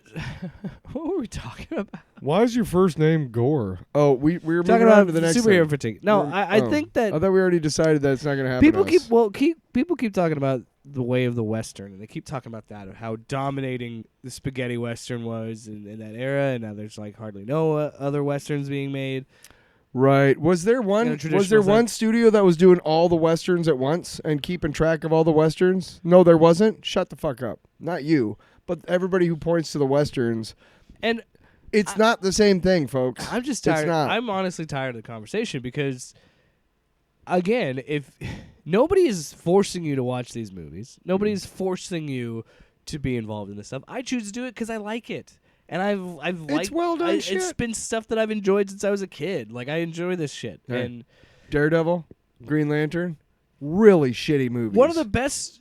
were we talking about? Why is your first name Gore? Oh, we were Talking moving on about to the next superhero thing. fatigue. No, I think that I thought we already decided that it's not going to happen. people to us. people keep talking about the way of the Western, and they keep talking about that, of how dominating the spaghetti Western was in that era, and now there's like hardly no other Westerns being made. Right. Was there one traditional thing. studio that was doing all the westerns at once and keeping track of all the westerns? No, there wasn't. Shut the fuck up. Not you, but everybody who points to the westerns. And It's not the same thing, folks. I'm just It's tired. not. I'm honestly tired of the conversation because, again, if nobody is forcing you to watch these movies, nobody is forcing you to be involved in this stuff. I choose to do it because I like it, and I've liked. It's well done shit. It's been stuff that I've enjoyed since I was a kid. Like I enjoy this shit, Hey. and Daredevil, Green Lantern, really shitty movies. one of the best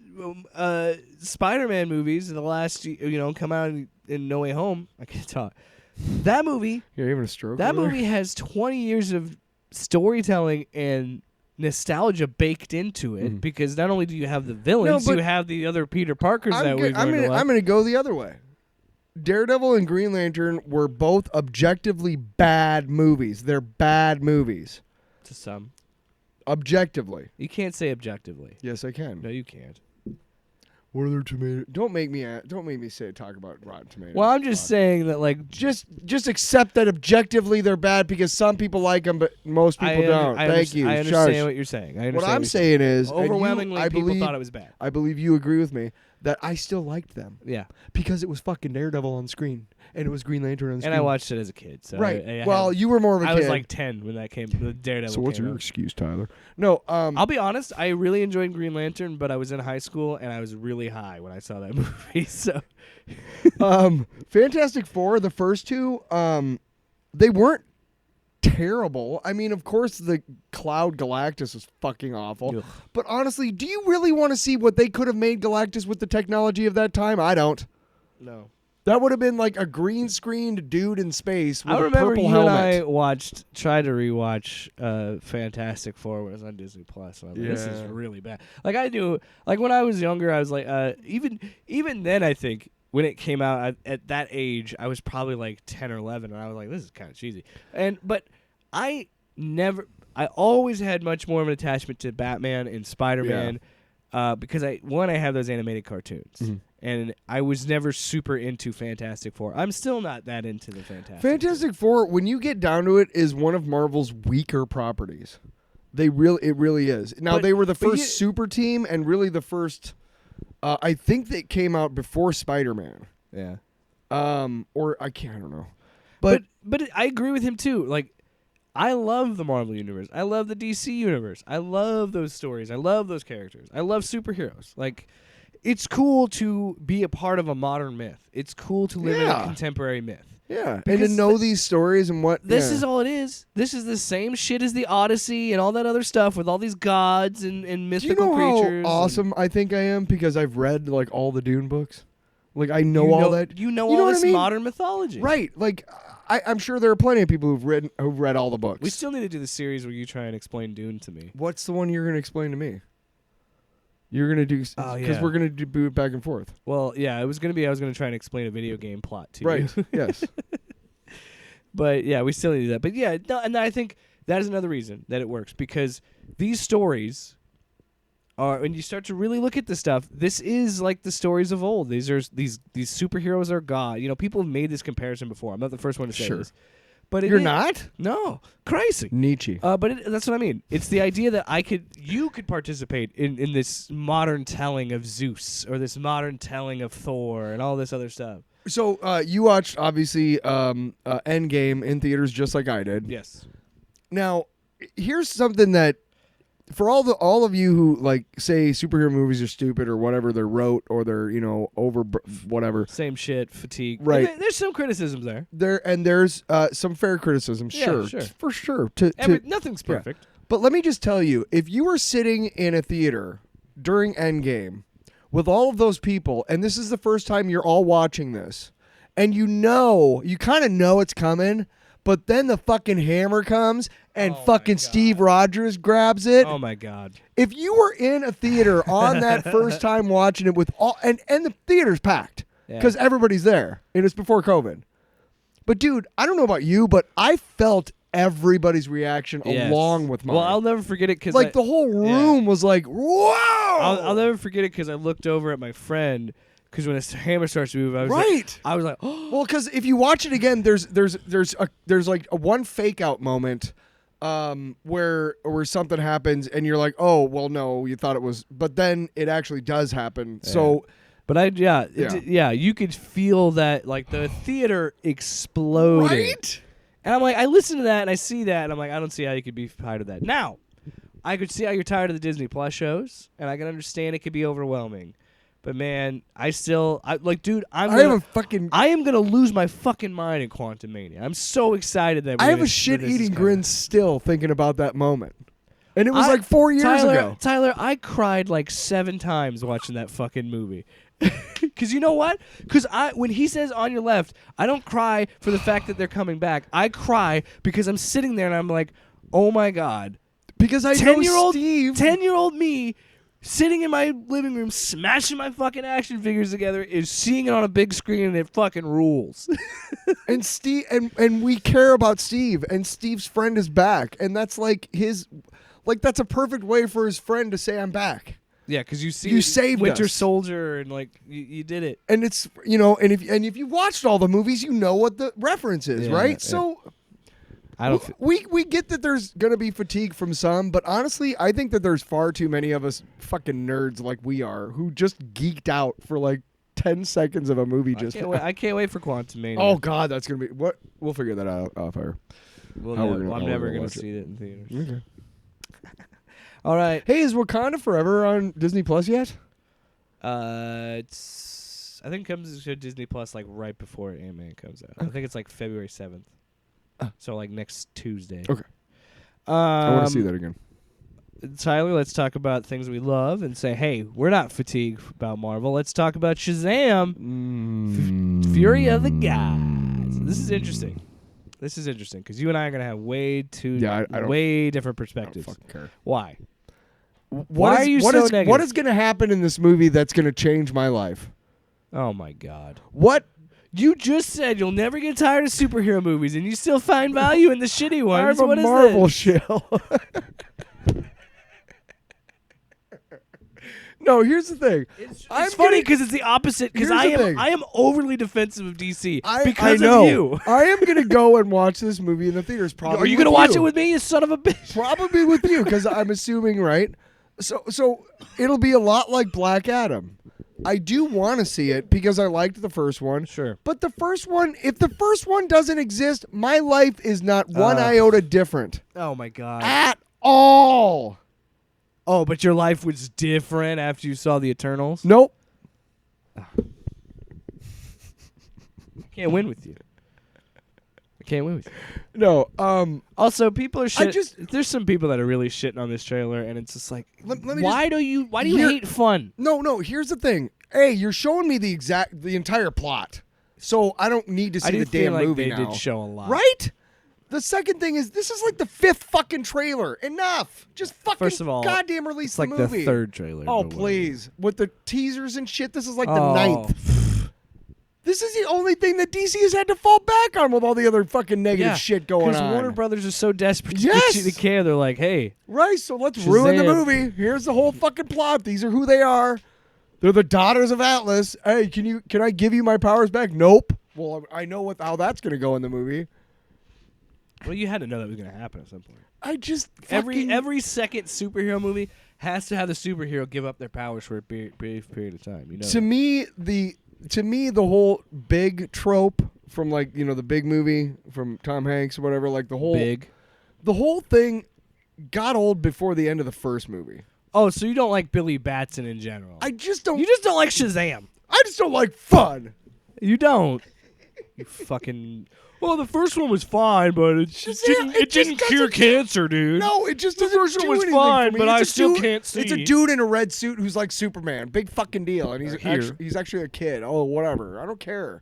Spider-Man movies in the last come out in No Way Home. I can't talk. That movie. You're having a stroke. That over there? movie has 20 years of storytelling and nostalgia baked into it because not only do you have the villains, but you have the other Peter Parkers that we've learned to love. I'm going to go the other way. Daredevil and Green Lantern were both objectively bad movies. They're bad movies. To some. Objectively. You can't say objectively. Yes, I can. No, you can't. What are their tomatoes? Don't make me talk about Rotten Tomatoes. Well, I'm just saying that, like, just accept that objectively they're bad because some people like them, but most people don't. Thank you. I understand Shush. what you're saying. What I'm saying is, and overwhelmingly, I people believe, thought it was bad. I believe you agree with me that I still liked them. Yeah. Because it was fucking Daredevil on screen and it was Green Lantern on screen. And I watched it as a kid. So right. I You were more of a kid. I was like 10 when that came. The Daredevil. So what's came your out. excuse, Tyler? No. I'll be honest. I really enjoyed Green Lantern, but I was in high school and I was really high when I saw that movie. So, Fantastic Four, the first two, they weren't terrible. I mean, of course, the Cloud Galactus was fucking awful. Ugh. But honestly, do you really want to see what they could have made Galactus with the technology of that time? I don't. no. That would have been like a green screened dude in space with I a remember purple you helmet. and I tried to rewatch Fantastic Four when it was on Disney Plus. And I was like, this is Yeah. really bad. Like I do, like when I was younger, I was like, even then, I think when it came out at that age, I was probably like 10 or 11, and I was like, this is kind of cheesy. But I always had much more of an attachment to Batman and Spider-Man because I have those animated cartoons. Mm-hmm. And I was never super into Fantastic Four. I'm still not that into the Fantastic Four, when you get down to it, is one of Marvel's weaker properties. It really is. Now, they were the first super team and really the first... I think they came out before Spider-Man. Yeah. Or I don't know. But I agree with him, too. Like, I love the Marvel Universe. I love the DC Universe. I love those stories. I love those characters. I love superheroes. Like... It's cool to be a part of a modern myth. It's cool to live in a contemporary myth. Yeah, and to know these stories and what... This is all it is. This is the same shit as the Odyssey and all that other stuff with all these gods and mythical creatures. Do you know how awesome I think I am? Because I've read like all the Dune books. Like I know all that. You know all this modern mythology. Right. Like I'm sure there are plenty of people who've read all the books. We still need to do the series where you try and explain Dune to me. What's the one you're going to explain to me? You're going to do... Because we're going to do it back and forth. Well, yeah, I was going to try and explain a video game plot to you. Right, yes. But, yeah, we still need to do that. But, yeah, and I think that is another reason that it works. Because these stories are... When you start to really look at this stuff, this is like the stories of old. These superheroes are God. You know, people have made this comparison before. I'm not the first one to say this. But You're not? No, crazy. Nietzsche. But that's what I mean. It's the idea that you could participate in this modern telling of Zeus or this modern telling of Thor and all this other stuff. So you watched, obviously, Endgame in theaters just like I did. Yes. Now, here's something that, for all of you who like say superhero movies are stupid or whatever, they're rote or they're over whatever. Same shit, fatigue. Right. There's some criticisms there. There's some fair criticism, Yeah, sure, sure. for sure. Nothing's perfect. Yeah. But let me just tell you, if you were sitting in a theater during Endgame with all of those people, and this is the first time you're all watching this, and you kind of know it's coming, but then the fucking hammer comes and fucking Steve Rogers grabs it. Oh my God. If you were in a theater on that first time watching it with all, and the theater's packed because everybody's there, and it's before COVID. But dude, I don't know about you, but I felt everybody's reaction along with mine. Well, I'll never forget it because the whole room was like, whoa! I'll never forget it because I looked over at my friend. Because when the hammer starts to move, I was like, oh. Well, because if you watch it again, there's like a one fake out moment, where something happens and you're like, oh, well, no, you thought it was, but then it actually does happen. Yeah. So, but you could feel that like the theater exploded. Right? And I'm like, I listen to that and I see that and I'm like, I don't see how you could be tired of that. Now, I could see how you're tired of the Disney Plus shows, and I can understand it could be overwhelming. But man, I am gonna lose my fucking mind in Quantumania. I'm so excited that I have a shit-eating grin still thinking about that moment, and it was like 4 years ago. Tyler, I cried like 7 times watching that fucking movie. Because you know what? Because when he says "on your left," I don't cry for the fact that they're coming back. I cry because I'm sitting there and I'm like, oh my God, because I know Steve, 10-year-old me. Sitting in my living room, smashing my fucking action figures together, is seeing it on a big screen, and it fucking rules. And Steve, and we care about Steve, and Steve's friend is back, and that's like that's a perfect way for his friend to say, "I'm back." Yeah, because you saved Winter us. Soldier, and like you did it. And it's and if you watched all the movies, you know what the reference is, right? Yeah. So. I don't. We get that there's gonna be fatigue from some, but honestly, I think that there's far too many of us fucking nerds like we are who just geeked out for like 10 seconds of a movie. I can't wait for Quantumania. Oh God, that's gonna be what we'll figure that out off air. I'm never gonna see it in theaters. Okay. All right. Hey, is Wakanda Forever on Disney Plus yet? It's I think it comes to Disney Plus like right before Ant-Man comes out. I think it's like February 7th. So like next Tuesday. Okay. I want to see that again. Tyler, let's talk about things we love and say, hey, we're not fatigued about Marvel. Let's talk about Shazam, Fury of the Gods. This is interesting. Because you and I are going to have way different perspectives. I don't fucking care. Why? Why are you so negative? What is going to happen in this movie that's going to change my life? Oh, my God. What? You just said you'll never get tired of superhero movies, and you still find value in the shitty ones. I'm a Marvel shill. No, here's the thing. It's funny because it's the opposite. Because I am overly defensive of DC because I know. of you. I am gonna go and watch this movie in the theaters. Probably. Are you gonna watch it with me, you son of a bitch? Probably with you, because I'm assuming, right? So it'll be a lot like Black Adam. I do want to see it because I liked the first one. Sure. But the first one, if the first one doesn't exist, my life is not one iota different. Oh my God. At all. Oh, but your life was different after you saw the Eternals? Nope. I can't win with you. No. Also, people are shit. There's some people that are really shitting on this trailer, and it's just like, why do you hate fun? No. Here's the thing. Hey, you're showing me the entire plot, so I don't need to see the damn movie now. They did show a lot, right? The second thing is, this is like the 5th fucking trailer. Enough. Just fucking First of all, goddamn release the movie. It's like the 3rd trailer. Oh, please. With the teasers and shit, this is like the 9th. This is the only thing that DC has had to fall back on with all the other fucking negative shit going on. Because Warner Brothers are so desperate to get you to care. They're like, hey. Right, so let's ruin the movie. Here's the whole fucking plot. These are who they are. They're the daughters of Atlas. Hey, can I give you my powers back? Nope. Well, I know how that's going to go in the movie. Well, you had to know that was going to happen at some point. I just Every second superhero movie has to have the superhero give up their powers for a brief period of time. You know. To me, the whole big trope from like the big movie from Tom Hanks or whatever, like the whole thing got old before the end of the first movie. Oh, so you don't like Billy Batson in general? I just don't. You just don't like Shazam. I just don't like fun. You don't. You fucking. Well, the first one was fine, but it didn't cure cancer, dude. No, it just doesn't. The first one was anything fine, for me. but I It's a still dude- can't see. It's a dude in a red suit who's like Superman. Big fucking deal. And Here. he's actually a kid. Oh, whatever. I don't care.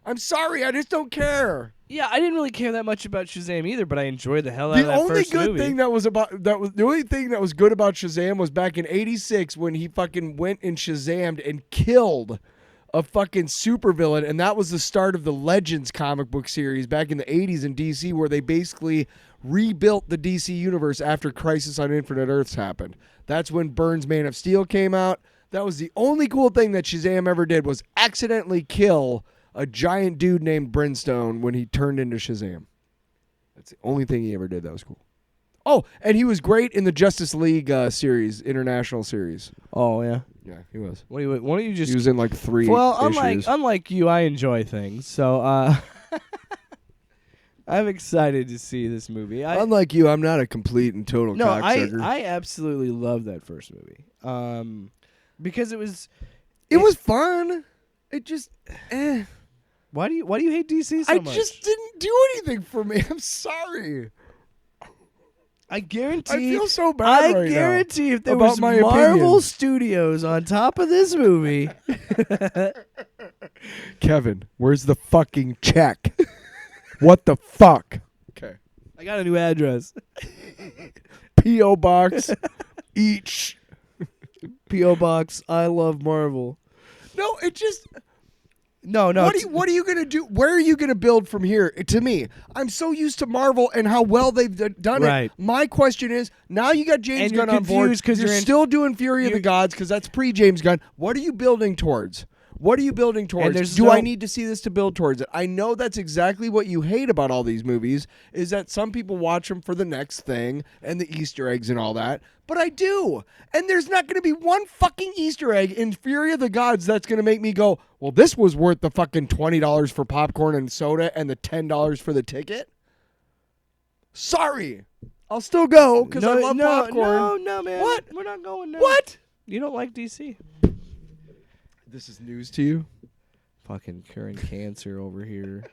I'm sorry. I just don't care. Yeah, I didn't really care that much about Shazam either, but I enjoyed the hell out of The that only first good movie. thing the only thing that was good about Shazam was back in '86 when he fucking went and Shazammed and killed a fucking supervillain, and that was the start of the Legends comic book series back in the '80s in DC, where they basically rebuilt the DC universe after Crisis on Infinite Earths happened. That's when Byrne's Man of Steel came out. That was the only cool thing that Shazam ever did, was accidentally kill a giant dude named Brimstone when he turned into Shazam. That's the only thing he ever did that was cool. Oh, and he was great in the Justice League series, international series. Oh yeah. Yeah, he was. Why don't you just? He was in like 3 Well, issues. unlike you, I enjoy things, so I'm excited to see this movie. Unlike you, I'm not a complete and total cocksucker. I absolutely love that first movie. Because it was fun. It just Why do you hate DC so much? I just didn't do anything for me. I'm sorry. I guarantee. I feel so bad right now guarantee if there about was my Marvel opinions. Studios on top of this movie. Kevin, where's the fucking check? What the fuck? Okay. I got a new address. P.O. Box each. P.O. Box. I love Marvel. No, it just... No. What are you going to do? Where are you going to build from here? To me, I'm so used to Marvel and how well they've done Right. it. My question is, now you got James And you're Gunn on board. confused 'cause You're you're in- still doing Fury of the Gods because that's pre-James Gunn. What are you building towards? What are you building towards? there's Do no- I need to see this to build towards it? I know that's exactly what you hate about all these movies, is that some people watch them for the next thing and the Easter eggs and all that. But I do. And there's not going to be one fucking Easter egg in Fury of the Gods that's going to make me go, well, this was worth the fucking $20 for popcorn and soda and the $10 for the ticket. Sorry. I'll still go because I love popcorn. No, man. What? We're not going now. What? You don't like DC? This is news to you? Fucking curing cancer over here.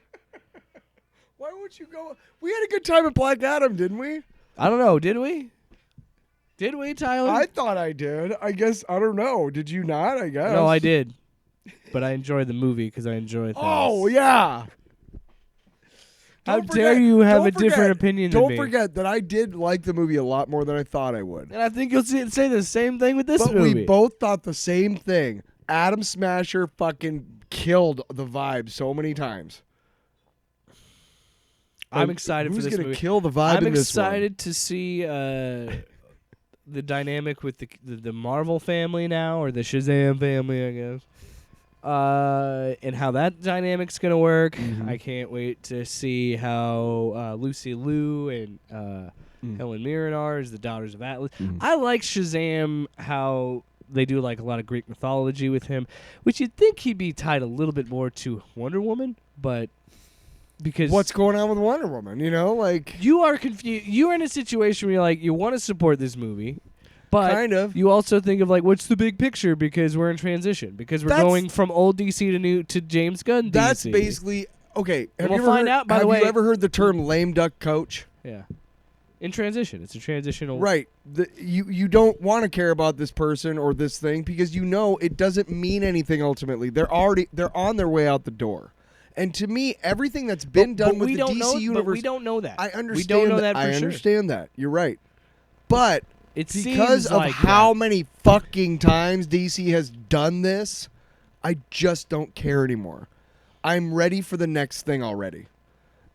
Why would you go? We had a good time at Black Adam, didn't we? I don't know. Did we? Did we, Tyler? I thought I did. I guess, I don't know. Did you not? I guess. No, I did. But I enjoyed the movie because I enjoy things. Oh, yeah. How Don't dare forget- you have don't a different forget- opinion than Don't me. forget that I did like the movie a lot more than I thought I would. And I think you'll say the same thing with this But movie. we both thought the same thing. Adam Smasher fucking killed the vibe so many times. I'm excited for Who's this gonna movie. kill the vibe I'm in this one? excited to see the dynamic with the Marvel family now, or the Shazam family, I guess. And how that dynamic's gonna work. Mm-hmm. I can't wait to see how Lucy Liu and Helen Mirren are as the Daughters of Atlas. Mm-hmm. I like Shazam, how they do like a lot of Greek mythology with him, which you'd think he'd be tied a little bit more to Wonder Woman, but because What's going on with Wonder Woman? You know, like you are confused. You are in a situation where you're like, you want to support this movie, but Kind of. you also think of like, what's the big picture? Because we're in transition. Because we're That's- going from old DC to James Gunn DC. that's basically okay. Have we'll you ever find heard, out, by have the way- you ever heard the term lame duck coach? yeah, in transition. It's a transitional. Right. You don't want to care about this person or this thing because you know it doesn't mean anything ultimately. They're on their way out the door. And to me, everything that's been done with we the don't DC know, universe, But we don't know that. I understand. We don't know that for I sure. understand that. You're right. But It because seems of like how that. many fucking times DC has done this, I just don't care anymore. I'm ready for the next thing already.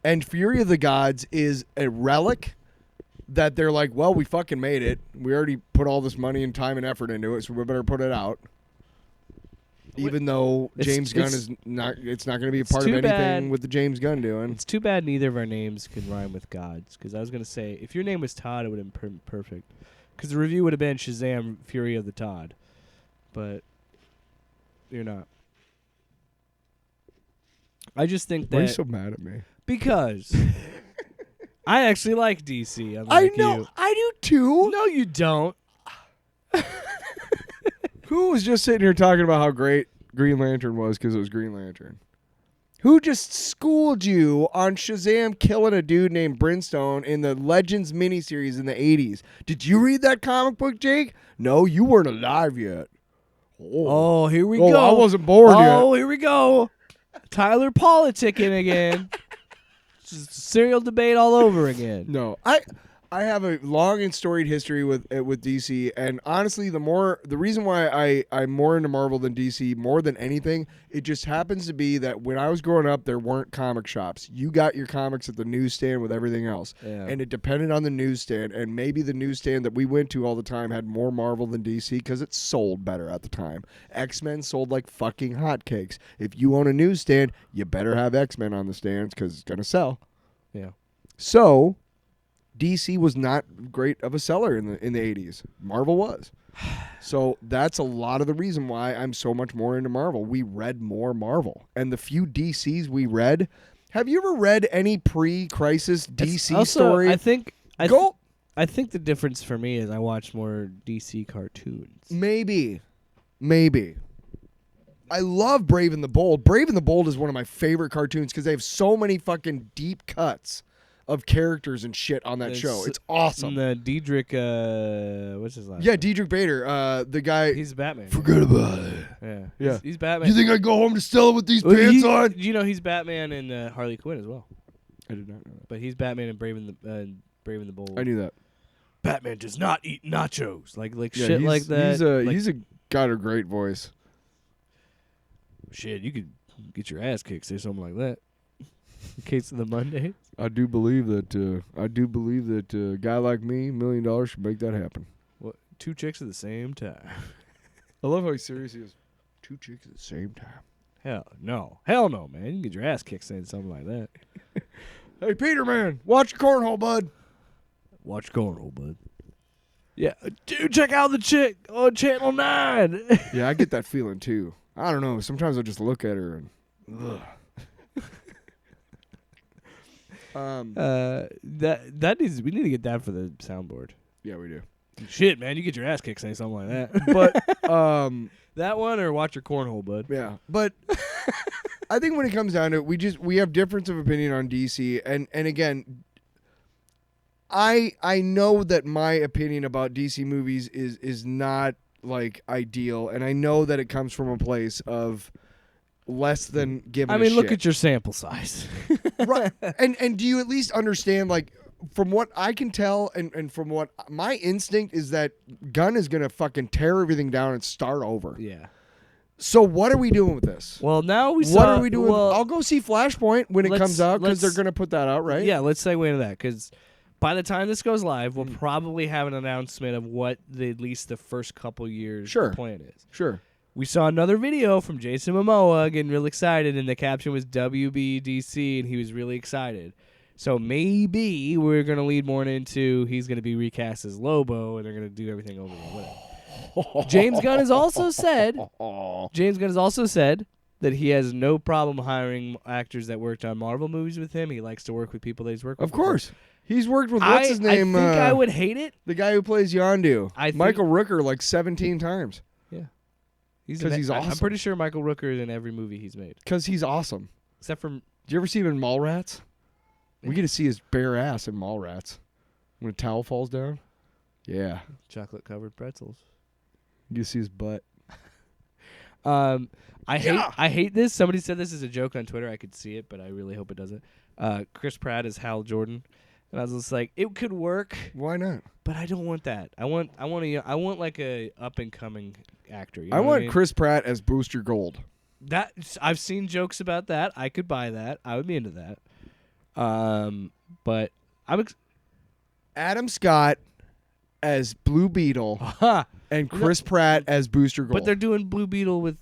And Fury of the Gods is a relic that they're like, well, we fucking made it. We already put all this money and time and effort into it, so we better put it out. even though James Gunn is not. It's not going to be a part of anything with the James Gunn doing. It's too bad neither of our names could rhyme with God's. Because I was going to say, if your name was Todd, it would have been perfect. Because the review would have been Shazam: Fury of the Todd. But you're not. I just think that. Why are you so mad at me? Because I actually like DC. I know. You. I do too. No, you don't. Who was just sitting here talking about how great Green Lantern was because it was Green Lantern? Who just schooled you on Shazam killing a dude named Brimstone in the Legends miniseries in the 80s? Did you read that comic book, Jake? No, you weren't alive yet. Oh, here we go. I wasn't born yet. Oh, here we go. Tyler politicking again. Just serial debate all over again. No, I have a long and storied history with DC, and honestly, the reason why I'm more into Marvel than DC more than anything, it just happens to be that when I was growing up, there weren't comic shops. You got your comics at the newsstand with everything else, and it depended on the newsstand. And maybe the newsstand that we went to all the time had more Marvel than DC because it sold better at the time. X-Men sold like fucking hotcakes. If you own a newsstand, you better have X-Men on the stands because it's gonna sell. Yeah. So DC was not great of a seller in the 80s. Marvel was. So that's a lot of the reason why I'm so much more into Marvel. We read more Marvel. And the few DCs we read, have you ever read any pre-crisis DC story? I think the difference for me is I watch more DC cartoons. Maybe. I love Brave and the Bold. Brave and the Bold is one of my favorite cartoons because they have so many fucking deep cuts of characters and shit on that show. It's awesome. And the Diedrich, what's his last name? Yeah, Diedrich Bader, the guy. He's Batman. Forget about it. Yeah. He's Batman. You think I'd go home to Stella with these pants on? You know he's Batman and Harley Quinn as well. I did not know that. But he's Batman and Brave and the Bold. I knew that. Batman does not eat nachos. Like shit like that. He's got a great voice. Shit, you could get your ass kicked, say something like that. In case of the Monday. I do believe that a guy like me, $1 million, should make that happen. What? 2 chicks at the same time. I love how serious he is. 2 chicks at the same time. Hell no, man. You can get your ass kicked saying something like that. Hey, Peter, man, watch your cornhole, bud. Watch cornhole, bud. Yeah, dude, check out the chick on Channel 9. Yeah, I get that feeling too. I don't know. Sometimes I just look at her and. Ugh. We need to get that for the soundboard. Yeah, we do. Shit, man, you get your ass kicked saying something like that. But that one or watch your cornhole, bud. Yeah, but I think when it comes down to it, we have difference of opinion on DC, and again, I know that my opinion about DC movies is not like ideal, and I know that it comes from a place of less than giving a shit. Look at your sample size. Right. And do you at least understand, like, from what I can tell and from what my instinct is that Gunn is going to fucking tear everything down and start over. Yeah. So what are we doing with this? Well, now we What are we doing? I'll go see Flashpoint when it comes out because they're going to put that out, right? Yeah, let's segue into that because by the time this goes live, we'll probably have an announcement of what at least the first couple years the plan is. Sure. We saw another video from Jason Momoa getting real excited, and the caption was WBDC, and he was really excited. So maybe we're going to lead more into he's going to be recast as Lobo, and they're going to do everything over again. Whatever. James Gunn has also said that he has no problem hiring actors that worked on Marvel movies with him. He likes to work with people that he's worked with. Of course. He's worked with, what's his name? I think I would hate it. The guy who plays Yondu. Michael Rooker like 17 times. Yeah. Because he's awesome. I'm pretty sure Michael Rooker is in every movie he's made. Because he's awesome. Except for... Did you ever see him in Mallrats? We get to see his bare ass in Mallrats. When a towel falls down. Yeah. Chocolate-covered pretzels. You get to see his butt. I hate this. Somebody said this is a joke on Twitter. I could see it, but I really hope it doesn't. Chris Pratt is Hal Jordan. And I was just like, it could work. Why not? But I don't want that. I want like a up and coming actor. You know I want I mean? Chris Pratt as Booster Gold. That I've seen jokes about that. I could buy that. I would be into that. But Adam Scott as Blue Beetle and Chris Pratt as Booster Gold. But they're doing Blue Beetle with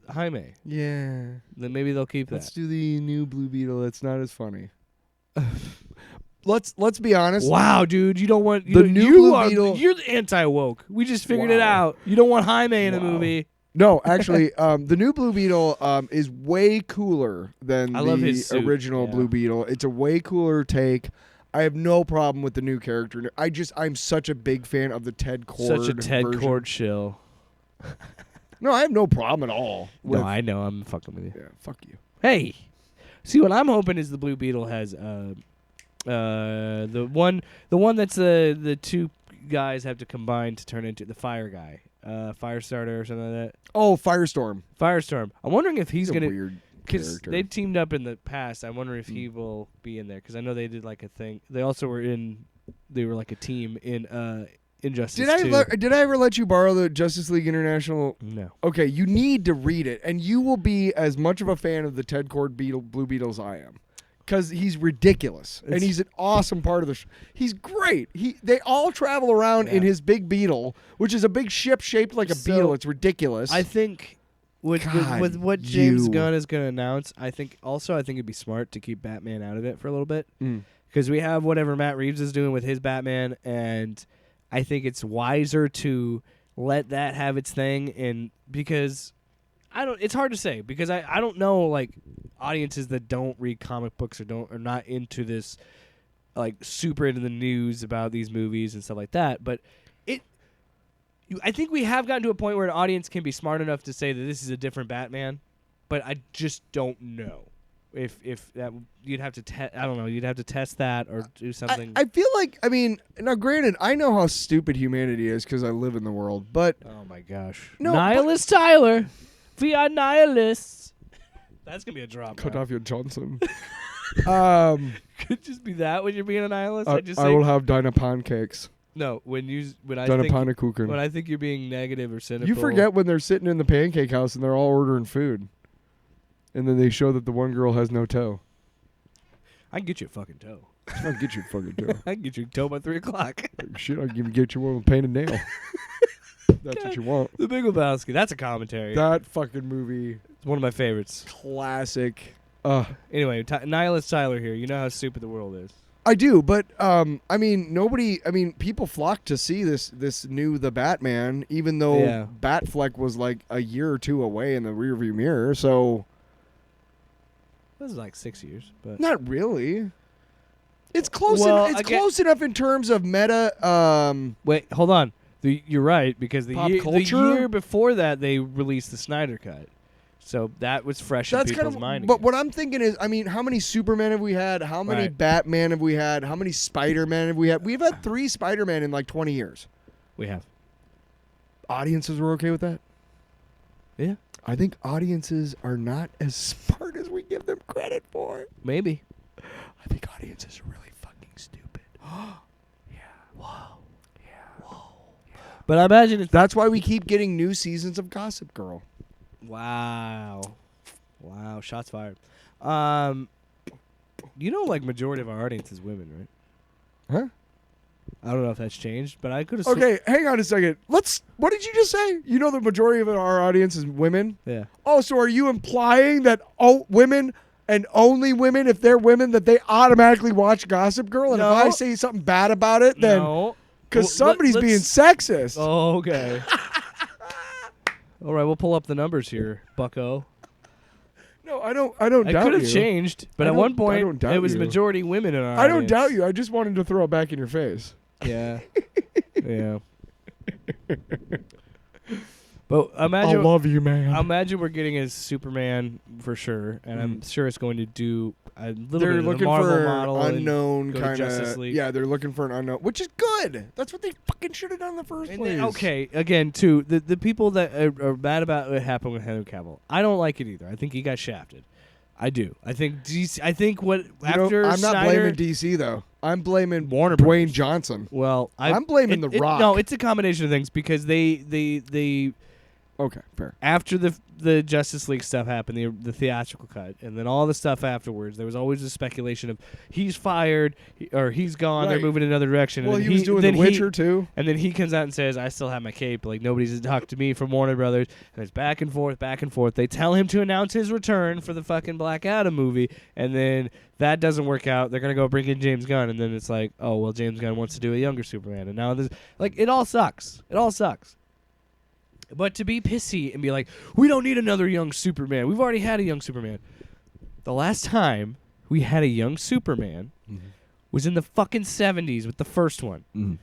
Jaime. Yeah. Then maybe they'll keep Let's that. do the new Blue Beetle. It's not as funny. Let's be honest. Wow, dude, you don't want The new Blue Beetle- You're the anti-woke. We just figured it Wow. out. You don't want Jaime in a Wow. movie. No, actually, the new Blue Beetle is way cooler than I love the his suit. original Yeah. Blue Beetle. It's a way cooler take. I have no problem with the new character. I'm such a big fan of the Ted Cord Such a Ted version. Cord shill. No, I have no problem at all. No, with- I know. I'm fucking with you. Yeah, fuck you. Hey, see what I'm hoping is the Blue Beetle has the one that's the two guys have to combine to turn into the fire guy, Firestarter or something like that. Oh, Firestorm. Firestorm. I'm wondering if he's a gonna weird because character. they've teamed up in the past. I wonder if he will be in there because I know they did like a thing. They also were in. They were like a team in Injustice. Did I ever let you borrow the Justice League International? No. Okay, you need to read it, and you will be as much of a fan of the Ted Cord Blue Beetle as I am, because he's ridiculous and he's an awesome part of the. He's great. They all travel around in his big beetle, which is a big ship shaped like a So, beetle. It's ridiculous. I think with what James Gunn is going to announce, I think it'd be smart to keep Batman out of it for a little bit because we have whatever Matt Reeves is doing with his Batman, and I think it's wiser to let that have its thing, and because it's hard to say because I don't know like audiences that don't read comic books or are not into this like super into the news about these movies and stuff like that, but I think we have gotten to a point where an audience can be smart enough to say that this is a different Batman, but I just don't know if that you'd have to I don't know, you'd have to test that or do something. I feel like, I mean, now granted, I know how stupid humanity is because I live in the world, but oh my gosh. No, Nihilist Tyler. We are nihilists. That's going to be a drop. cut now. off your Johnson. Could just be that when you're being a nihilist. I will have Dinah pancakes. No, when I Dinah think Pannekuchen. when I think you're being negative or cynical. You forget when they're sitting in the pancake house and they're all ordering food. And then they show that the one girl has no toe. I can get you a fucking toe. I'll get you a fucking toe. I can get you a toe by 3 o'clock. Shit, I'll even get you one with painted nail. That's what you want. The Big Lebowski. That's a commentary. That fucking movie. It's one of my favorites. Classic. Anyway, Nihilist Tyler here. You know how stupid the world is. I do, but I mean, people flock to see this new The Batman, even though Batfleck was like a year or two away in the rearview mirror. So this is like 6 years, but not really. It's close. Well, It's close enough in terms of meta. Wait, hold on. You're right because Pop the culture? year before that they released the Snyder Cut, so that was fresh in people's mind. But what I'm thinking is, I mean, how many Superman have we had? How many Right. Batman have we had? How many Spider-Man have we had? We've had 3 Spider-Man in like 20 years. we have, Audiences were okay with that. yeah, I think audiences are not as smart as we give them credit for. maybe. I think audiences are really fucking stupid. But I imagine it's That's why we keep getting new seasons of Gossip Girl. wow, shots fired. You know, like majority of our audience is women, right? Huh? I don't know if that's changed, but I could have. Okay, hang on a second. What did you just say? You know the majority of our audience is women? Yeah. Oh, so are you implying that women and only women, if they're women, that they automatically watch Gossip Girl? And No. if I say something bad about it, then No. because somebody's being sexist. Oh, okay. All right, we'll pull up the numbers here, Bucko. No, I don't It doubt could have you. changed, but I at don't- one I point don't doubt it was you. majority women in our I don't audience. doubt you. I just wanted to throw it back in your face. Yeah. Yeah. But imagine I love you, man. imagine we're getting a Superman for sure, and I'm sure it's going to do a little They're bit of the looking Marvel for model and unknown go to kind Justice of. League. Yeah, they're looking for an unknown, which is good. That's what they fucking should have done in the first And place. then, okay, again, too, the people that are mad about what happened with Henry Cavill, I don't like it either. I think he got shafted. I do. I think DC. I think what after I'm not Snyder, blaming DC though. I'm blaming Warner Dwayne Brothers. Johnson. Well, I'm blaming The Rock. No, it's a combination of things because they Okay, fair. After the Justice League stuff happened, the theatrical cut, and then all the stuff afterwards, there was always a speculation of he's fired or he's gone. They're Right. moving in another direction. Well, and he was doing The Witcher too. And then he comes out and says, "I still have my cape. Like nobody's talked to me from Warner Brothers." And it's back and forth, back and forth. They tell him to announce his return for the fucking Black Adam movie, and then that doesn't work out. They're gonna go bring in James Gunn, and then it's like, oh well, James Gunn wants to do a younger Superman, and now this it all sucks. It all sucks. But to be pissy and be like, we don't need another young Superman. We've already had a young Superman. The last time we had a young Superman was in the fucking 70s with the first one. Mm-hmm.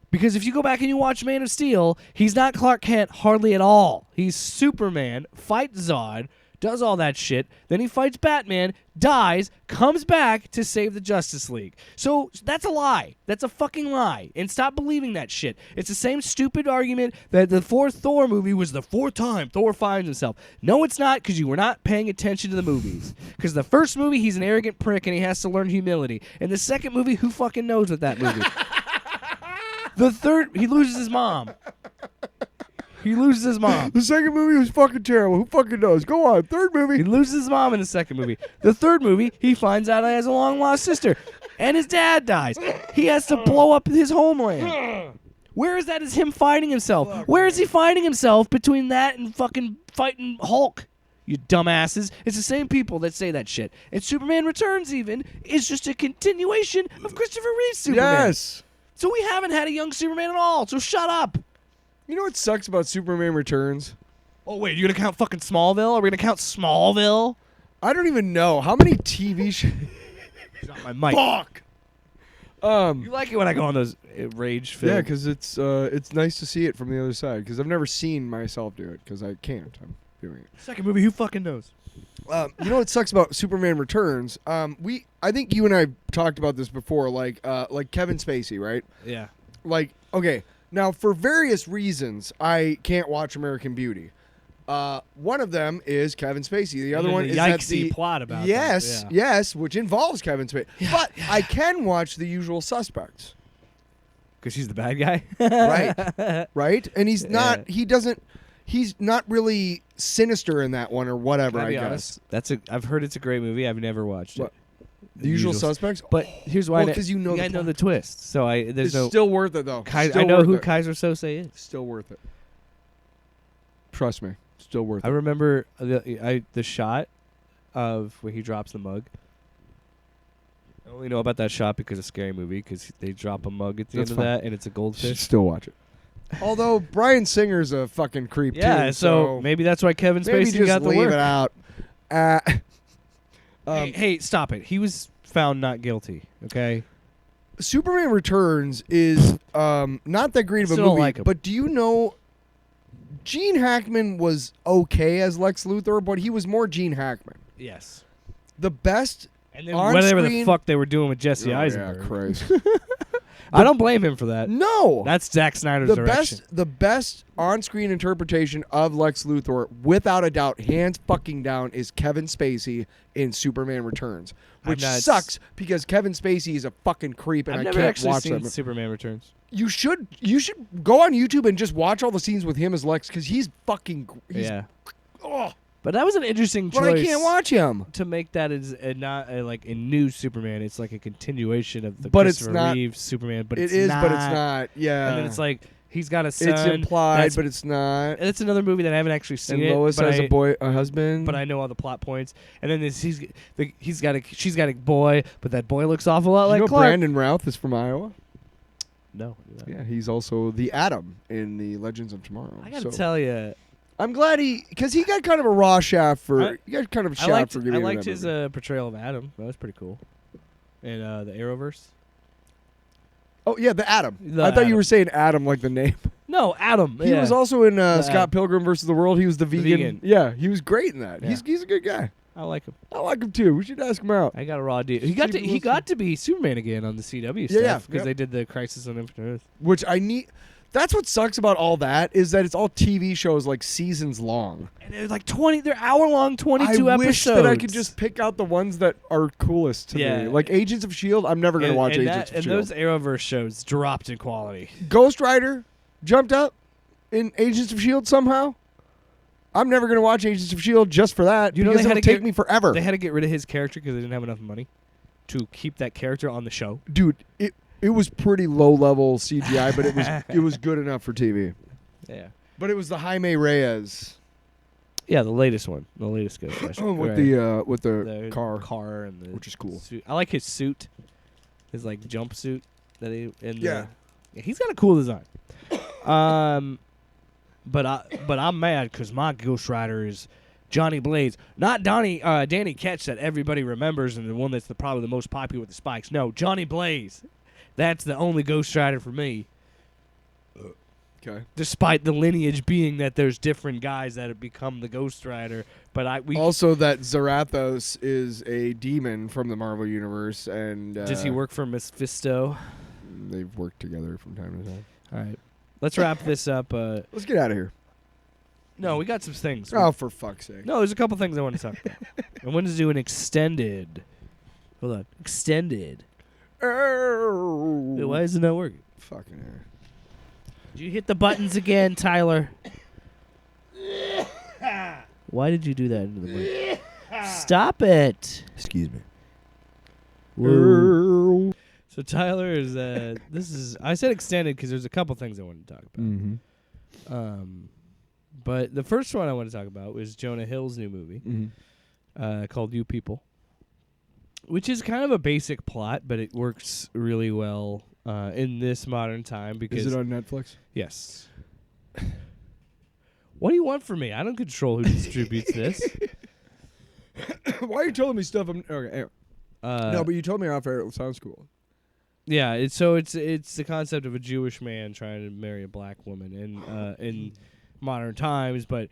Because if you go back and you watch Man of Steel, he's not Clark Kent hardly at all. He's Superman, fights Zod, does all that shit. Then he fights Batman, dies, comes back to save the Justice League. So that's a lie. That's a fucking lie. And stop believing that shit. It's the same stupid argument that the fourth Thor movie was the fourth time Thor finds himself. No, it's not, because you were not paying attention to the movies. Because the first movie, he's an arrogant prick and he has to learn humility. And the second movie, who fucking knows with that movie? The third, he loses his mom. He loses his mom. The second movie was fucking terrible. Who fucking knows? Go on. Third movie. He loses his mom in the second movie. The third movie, he finds out he has a long-lost sister. And his dad dies. He has to blow up his homeland. Where is that as him fighting himself? Where is he fighting himself between that and fucking fighting Hulk? You dumbasses. It's the same people that say that shit. And Superman Returns even is just a continuation of Christopher Reeve's Superman. Yes. So we haven't had a young Superman at all. So shut up. You know what sucks about Superman Returns? Oh, wait, you gonna count fucking Smallville? Are we gonna count Smallville? I don't even know. How many TV shows? Drop my mic. Fuck! You like it when I go on those rage films? Yeah, because it's nice to see it from the other side, because I've never seen myself do it, because I can't. I'm doing it. Second movie, who fucking knows? You know what sucks about Superman Returns? I think you and I talked about this before, like Kevin Spacey, right? Yeah. Like, okay, now for various reasons, I can't watch American Beauty. One of them is Kevin Spacey. The other one is that yikesy plot about yes, that. Yeah. yes, which involves Kevin Spacey. But I can watch The Usual Suspects. Because he's the bad guy? Right, right? And he's not, he's not really sinister in that one or whatever, Can I be guess. honest? I've heard it's a great movie. I've never watched What? it. The Usual Suspects? But here's why. Well, because you know I know the twist. So there's it's no. still worth it, though. I Still know worth who it. Kaiser Sose is. Still worth it. Trust me. Still worth I it. remember the shot of where he drops the mug. I only know about that shot because of Scary Movie, because they drop a mug at the That's end of fine. that, and it's a Should goldfish. still watch it. Although Bryan Singer's a fucking creep Yeah, too. so maybe that's why Kevin maybe Spacey just got the leave work. it out. Hey, stop it. He was found not guilty, okay? Superman Returns is not that great of a Still don't movie, like him. but do you know Gene Hackman was okay as Lex Luthor, but he was more Gene Hackman. Yes. The best And then on whatever the screen- fuck they were doing with Jesse Oh, Eisenberg. Yeah, Christ. I don't blame him for that. No. That's Zack Snyder's the direction. the best on-screen interpretation of Lex Luthor, without a doubt, hands fucking down, is Kevin Spacey in Superman Returns, which sucks because Kevin Spacey is a fucking creep, and I've I never can't actually watch seen that. Superman Returns. You should go on YouTube and just watch all the scenes with him as Lex, because he's fucking. Yeah. Oh, But that was an interesting choice. but I can't watch him. To make that as not like a new Superman. It's like a continuation of the But it's Christopher not- Reeve Superman. But It it's is, not. but it's not. Yeah. And then it's like he's got a son. it's implied, that's- but it's not. It's another movie that I haven't actually seen. And Lois but has a husband. But I know all the plot points. And then she's got a boy, but that boy looks awful lot you like know Clark. Brandon Routh is from Iowa. No. Yeah, he's also the Atom in the Legends of Tomorrow. I gotta So tell you, I'm glad because he got kind of a raw shaft for. I- he got kind of a I shaft for giving I him liked that his movie. portrayal of Adam. That was pretty cool. In the Arrowverse. Oh yeah, the Atom. The I thought you Atom. were saying Adam like the name. No, Adam. He was also in Scott Atom. Pilgrim versus the World. He was the vegan. vegan. Yeah, he was great in that. Yeah. He's a good guy. I like him. I like him too. We should ask him out. I got a raw deal. He got Stephen he Wilson. got to be Superman again on the CW Yeah, stuff yeah, because yep. they did the Crisis on Infinite Earth. Which I need. That's what sucks about all that is that it's all TV shows like seasons long. And they're like 20. They're hour-long, 22 I episodes. wish that I could just pick out the ones that are coolest to Yeah. me. Like Agents of S.H.I.E.L.D. I'm never going to watch and Agents of and S.H.I.E.L.D. those Arrowverse shows dropped in quality. Ghost Rider jumped up in Agents of S.H.I.E.L.D. somehow. I'm never gonna watch Agents of S.H.I.E.L.D. just for that. You know, because they had it'll to take me forever. They had to get rid of his character because they didn't have enough money to keep that character on the show. Dude, it was pretty low level CGI, but it was good enough for TV. Yeah. But it was the Jaime Reyes. Yeah, the latest one, the latest Ghostbusters. with the car and the which is cool. Suit. I like his suit, his like jumpsuit that Yeah, he's got a cool design. But I'm mad because my Ghost Rider is Johnny Blaze, not Danny Ketch that everybody remembers and the one that's probably the most popular with the spikes. No, Johnny Blaze. That's the only Ghost Rider for me. Okay. Despite the lineage being that there's different guys that have become the Ghost Rider, but also that Zarathos is a demon from the Marvel universe, and does he work for Mephisto? They've worked together from time to time. All right, let's wrap this up. Let's get out of here. No, we got some things. Oh, for fuck's sake! No, there's a couple things I want to talk about. I wanted to do an extended. Hold on, extended. Why is it not working? Fucking air. Did you hit the buttons again, Tyler? Why did you do that into the mic? Stop it. Excuse me. Whoa. So Tyler is I said extended because there's a couple things I wanted to talk about. Mm-hmm. But the first one I want to talk about was Jonah Hill's new movie called You People, which is kind of a basic plot, but it works really well in this modern time. Because is it on Netflix? Yes. What do you want from me? I don't control who distributes this. Why are you telling me stuff? Okay. No, but you told me off air. It sounds cool. Yeah, it's the concept of a Jewish man trying to marry a black woman in modern times, but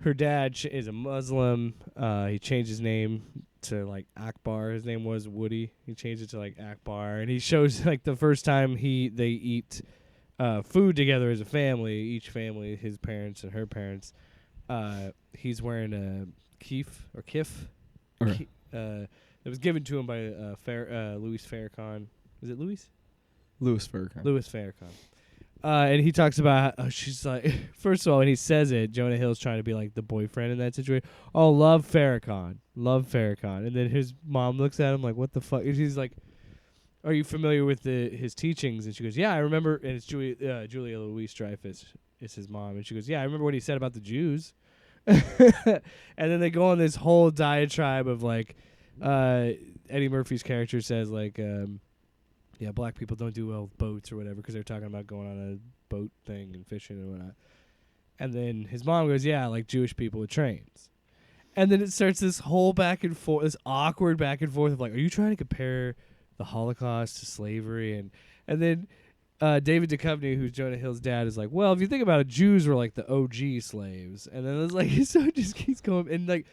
her dad is a Muslim. He changed his name to like Akbar. His name was Woody. He changed it to like Akbar, and he shows like the first time they eat food together as a family. Each family, his parents and her parents. He's wearing a kif. Okay. It was given to him by Louis Farrakhan. Is it Louis? Louis Farrakhan. Louis Farrakhan. And he talks about how she's like, first of all, when he says it, Jonah Hill's trying to be like the boyfriend in that situation. Oh, love Farrakhan. And then his mom looks at him like, what the fuck? And she's like, are you familiar with his teachings? And she goes, yeah, I remember. And it's Julia Louis-Dreyfus is his mom. And she goes, yeah, I remember what he said about the Jews. And then they go on this whole diatribe of like, Eddie Murphy's character says like, yeah, black people don't do well with boats or whatever because they're talking about going on a boat thing and fishing and whatnot. And then his mom goes, yeah, like Jewish people with trains. And then it starts this whole back and forth, this awkward back and forth of like, are you trying to compare the Holocaust to slavery? And then David Duchovny, who's Jonah Hill's dad, is like, well, if you think about it, Jews were like the OG slaves. And then it's like, so it just keeps going. And like,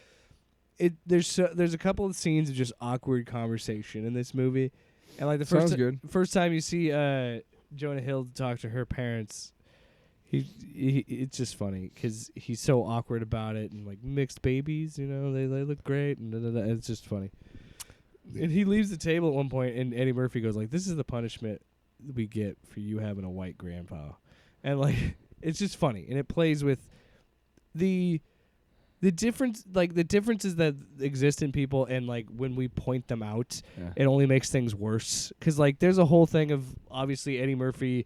there's a couple of scenes of just awkward conversation in this movie. And like the first time you see Jonah Hill talk to her parents, it's just funny because he's so awkward about it and like mixed babies, you know, they look great and it's just funny. And he leaves the table at one point and Eddie Murphy goes like, this is the punishment we get for you having a white grandpa. And like it's just funny and it plays with the difference, like the differences that exist in people, and like when we point them out, it only makes things worse. Because like there's a whole thing of obviously Eddie Murphy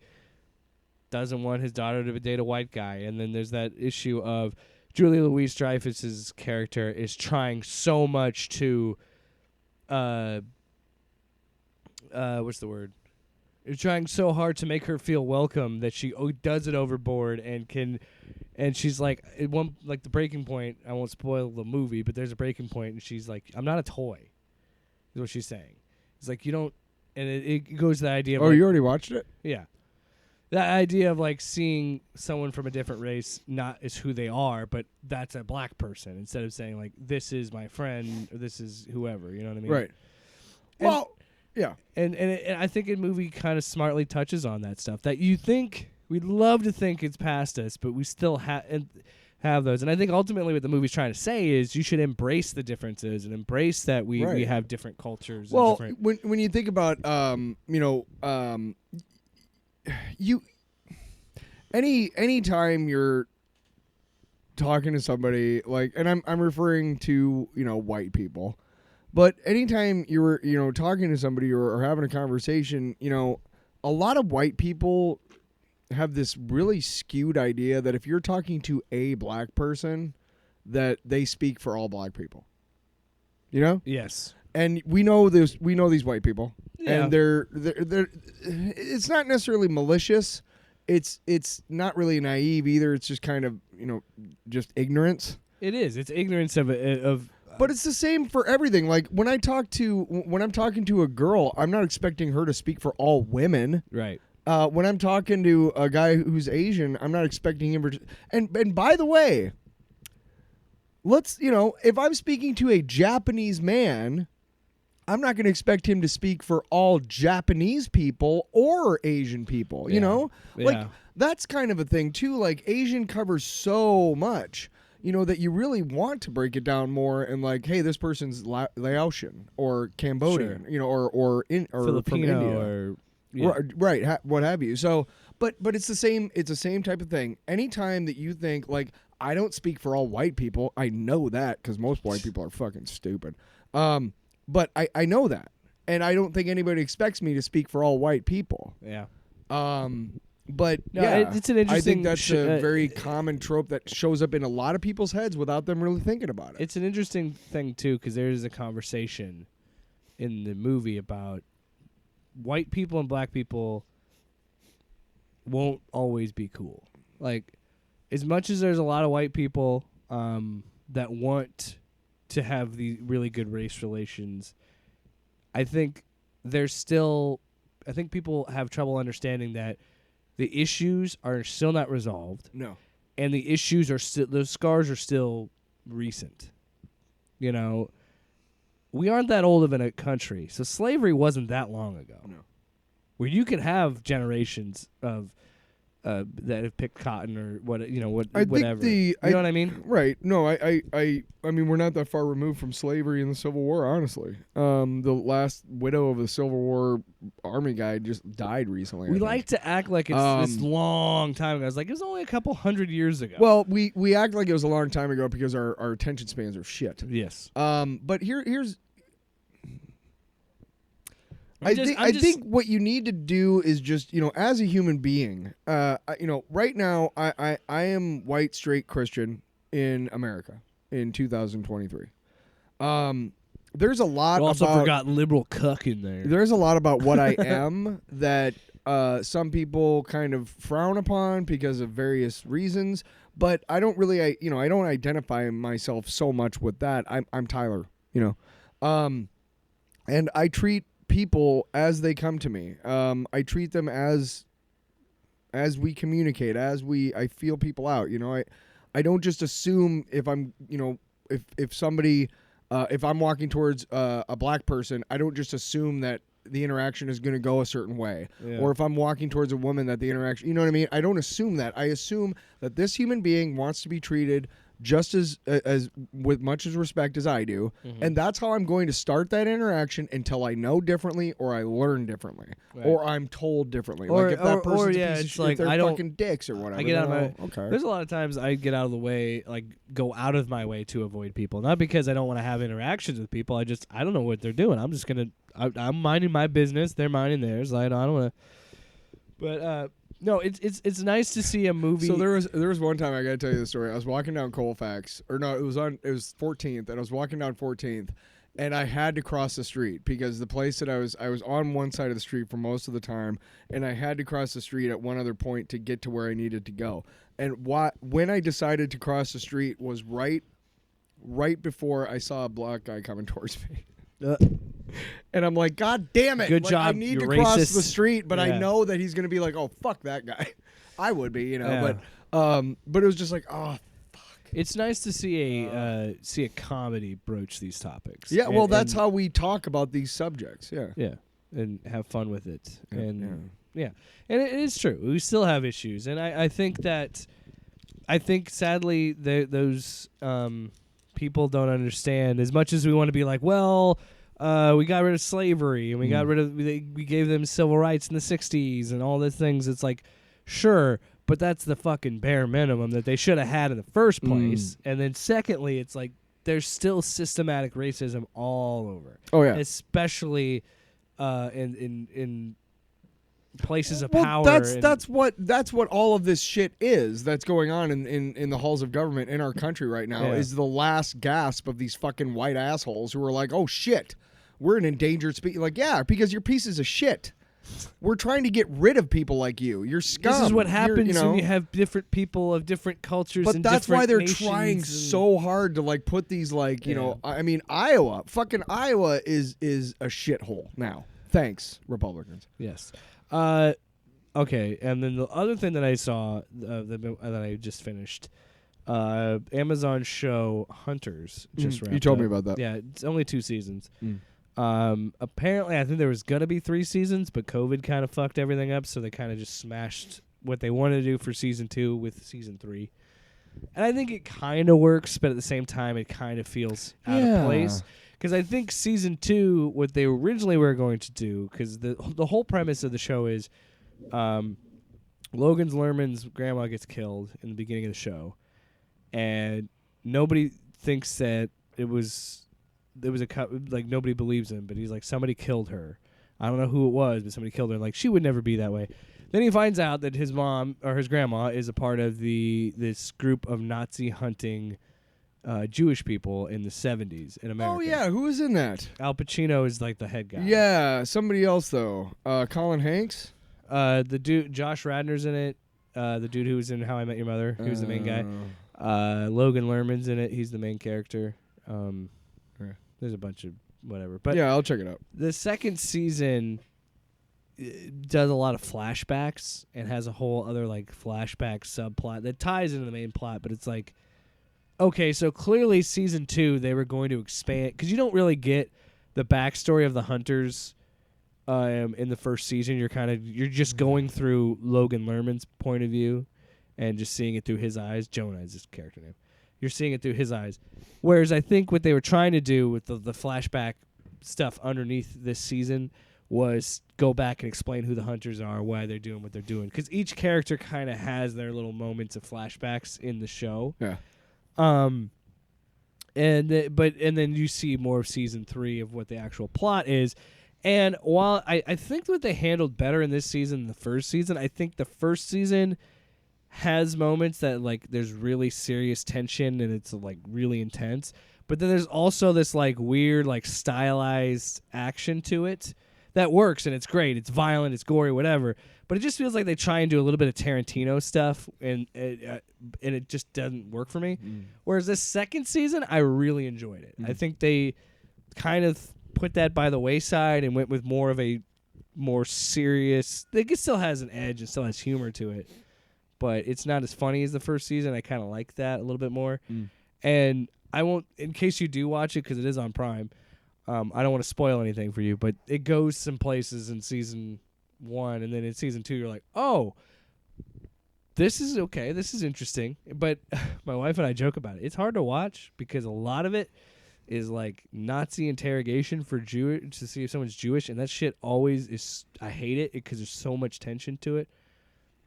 doesn't want his daughter to date a white guy, and then there's that issue of Julia Louis-Dreyfus's character is trying so much to, what's the word? Is trying so hard to make her feel welcome that she does it overboard and she's like, the breaking point, I won't spoil the movie, but there's a breaking point, and she's like, I'm not a toy, is what she's saying. It's like, you don't, and it goes to the idea of you already watched it? Yeah. That idea of like seeing someone from a different race not as who they are, but that's a black person, instead of saying like, this is my friend, or this is whoever, you know what I mean? Right. And, yeah. And I think the movie kind of smartly touches on that stuff that you think, we'd love to think it's past us, but we still have those. And I think ultimately what the movie's trying to say is you should embrace the differences and embrace that we have different cultures. Well, and when you think about, any time you're talking to somebody, like, and I'm referring to, white people, but anytime you're, talking to somebody or having a conversation, a lot of white people have this really skewed idea that if you're talking to a black person, that they speak for all black people. Yes. And we know this. We know these white people, Yeah. and they're. It's not necessarily malicious. It's not really naive either. It's just kind of just ignorance. It is. It's ignorance of. But it's the same for everything. Like when I'm talking to a girl, I'm not expecting her to speak for all women. Right. When I'm talking to a guy who's Asian, I'm not expecting him to. And by the way, if I'm speaking to a Japanese man, I'm not going to expect him to speak for all Japanese people or Asian people, Yeah. Like, that's kind of a thing, too. Like, Asian covers so much, that you really want to break it down more and, like, hey, this person's Laotian or Cambodian, Sure. or Filipino from India. or... Yeah. Right, what have you. So, but it's the same type of thing. Anytime that you think, like, I don't speak for all white people, I know that because most white people are fucking stupid. But I know that, and I don't think anybody expects me to speak for all white people. Yeah. But No, yeah, it's an interesting. I think that's a very common trope that shows up in a lot of people's heads without them really thinking about it. It's an interesting thing too, because there is a conversation in the movie about white people and black people won't always be cool. Like, as much as there's a lot of white people that want to have the really good race relations, I think people have trouble understanding that the issues are still not resolved. No. And the issues are still, those scars are still recent. We aren't that old of a country, so slavery wasn't that long ago. No. Where you could have generations of that have picked cotton or whatever. You know what I mean? Right. No, I mean, we're not that far removed from slavery and the Civil War, honestly. The last widow of the Civil War army guy just died recently. We like to act like it's this long time ago. I was like, it was only a couple hundred years ago. Well, we act like it was a long time ago because our attention spans are shit. Yes. But here's I think what you need to do is just, as a human being, right now I am white, straight Christian in America in 2023. There's a lot. You also forgot liberal cuck in there. There's a lot about what I am that some people kind of frown upon because of various reasons, but I don't really, I don't identify myself so much with that. I'm Tyler, and I treat people as they come to me. I treat them as we communicate, I feel people out. I don't just assume if I'm, if somebody, if I'm walking towards a black person, I don't just assume that the interaction is going to go a certain way. Yeah. Or if I'm walking towards a woman, that the interaction, you know what I mean? I don't assume that. I assume that this human being wants to be treated just as with much as respect as I do, and that's how I'm going to start that interaction until I know differently, or I learn differently, or I'm told differently. Or, like if that person's a piece of it's shit, like if they're I don't fucking dicks or whatever. I get out of my. Okay. There's a lot of times I get out of the way, like go out of my way to avoid people, not because I don't want to have interactions with people. I don't know what they're doing. I'm just gonna. I'm minding my business. They're minding theirs. I don't want to. But no, it's nice to see a movie. So there was one time, I gotta tell you the story. I was walking down Colfax, or no, it was 14th, and I was walking down 14th, and I had to cross the street because the place that I was on one side of the street for most of the time, and I had to cross the street at one other point to get to where I needed to go. And when I decided to cross the street was right before I saw a black guy coming towards me. And I'm like, God damn it. Good like, job, I need to racist. cross the street, but Yeah. I know that he's going to be like, oh, fuck that guy. I would be, Yeah. But it was just like, oh, fuck. It's nice to see a comedy broach these topics. Yeah, well, that's how we talk about these subjects. Yeah. Yeah, and have fun with it. Yeah, And and it is true. We still have issues, and I think sadly those people don't understand as much as we want to be like, well, we got rid of slavery and we got rid of we gave them civil rights in the 60s and all these things. It's like, sure, but that's the fucking bare minimum that they should have had in the first place. And then secondly, it's like there's still systematic racism all over. Oh yeah, especially in places of well, power. That's what all of this shit is that's going on in the halls of government in our country right now. Is the last gasp of these fucking white assholes who are like, oh shit, we're an endangered species. Like, yeah, because you're pieces of shit. We're trying to get rid of people like you. You're scum. This is what happens when you have different people of different cultures. But and that's different why they're nations trying so hard to like put these like I mean Iowa is a shithole now. Thanks, Republicans. Yes. Okay, and then the other thing that I saw that I just finished, Amazon show Hunters just wrapped You told up. me about that. Yeah, it's only 2 seasons. Apparently, I think there was gonna be 3 seasons, but COVID kind of fucked everything up, so they kind of just smashed what they wanted to do for season 2 with season 3. And I think it kind of works, but at the same time, it kind of feels out of place. Because I think season 2, what they originally were going to do, because the whole premise of the show is Logan Lerman's grandma gets killed in the beginning of the show, and nobody thinks that it was like nobody believes him, but he's like, somebody killed her. I don't know who it was, but somebody killed her. Like, she would never be that way. Then he finds out that his mom or his grandma is a part of this group of Nazi hunting Jewish people in the 70s in America. Oh yeah, who is in that? Al Pacino is like the head guy. Yeah, somebody else though. Colin Hanks. The dude Josh Radnor's in it. The dude who was in How I Met Your Mother, he was the main guy. Logan Lerman's in it. He's the main character. There's a bunch of whatever. But yeah, I'll check it out. The second season does a lot of flashbacks and has a whole other like flashback subplot that ties into the main plot, but it's like, okay, so clearly season 2 they were going to expand, because you don't really get the backstory of the hunters in the first season. You're just going through Logan Lerman's point of view and just seeing it through his eyes. Jonah is his character name. You're seeing it through his eyes. Whereas I think what they were trying to do with the flashback stuff underneath this season was go back and explain who the hunters are, why they're doing what they're doing. Because each character kind of has their little moments of flashbacks in the show. Yeah. And then you see more of season 3 of what the actual plot is. And while I think what they handled better in this season than the first season, I think the first season has moments that like there's really serious tension and it's like really intense. But then there's also this like weird like stylized action to it that works, and it's great. It's violent, it's gory, whatever. But it just feels like they try and do a little bit of Tarantino stuff, and it just doesn't work for me. Whereas this second season, I really enjoyed it. I think they kind of put that by the wayside and went with more of a more serious. It still has an edge and still has humor to it, but it's not as funny as the first season. I kind of like that a little bit more. And I won't, in case you do watch it, because it is on Prime. I don't want to spoil anything for you, but it goes some places in season 1, and then in season 2, you're like, oh, this is okay. This is interesting. But my wife and I joke about it. It's hard to watch because a lot of it is like Nazi interrogation for Jewish to see if someone's Jewish, and that shit always is. I hate it because there's so much tension to it.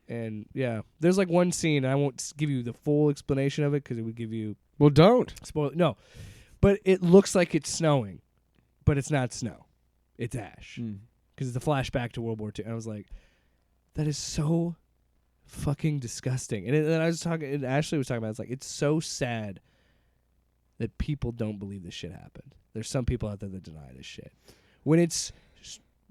And yeah, there's like one scene. I won't give you the full explanation of it because it would give you. Well, don't spoil. No, but it looks like it's snowing. But it's not snow. It's ash. Because it's a flashback to World War II. And I was like, that is so fucking disgusting. And then I was talking, and Ashley was talking about, it's like, it's so sad that people don't believe this shit happened. There's some people out there that deny this shit. When it's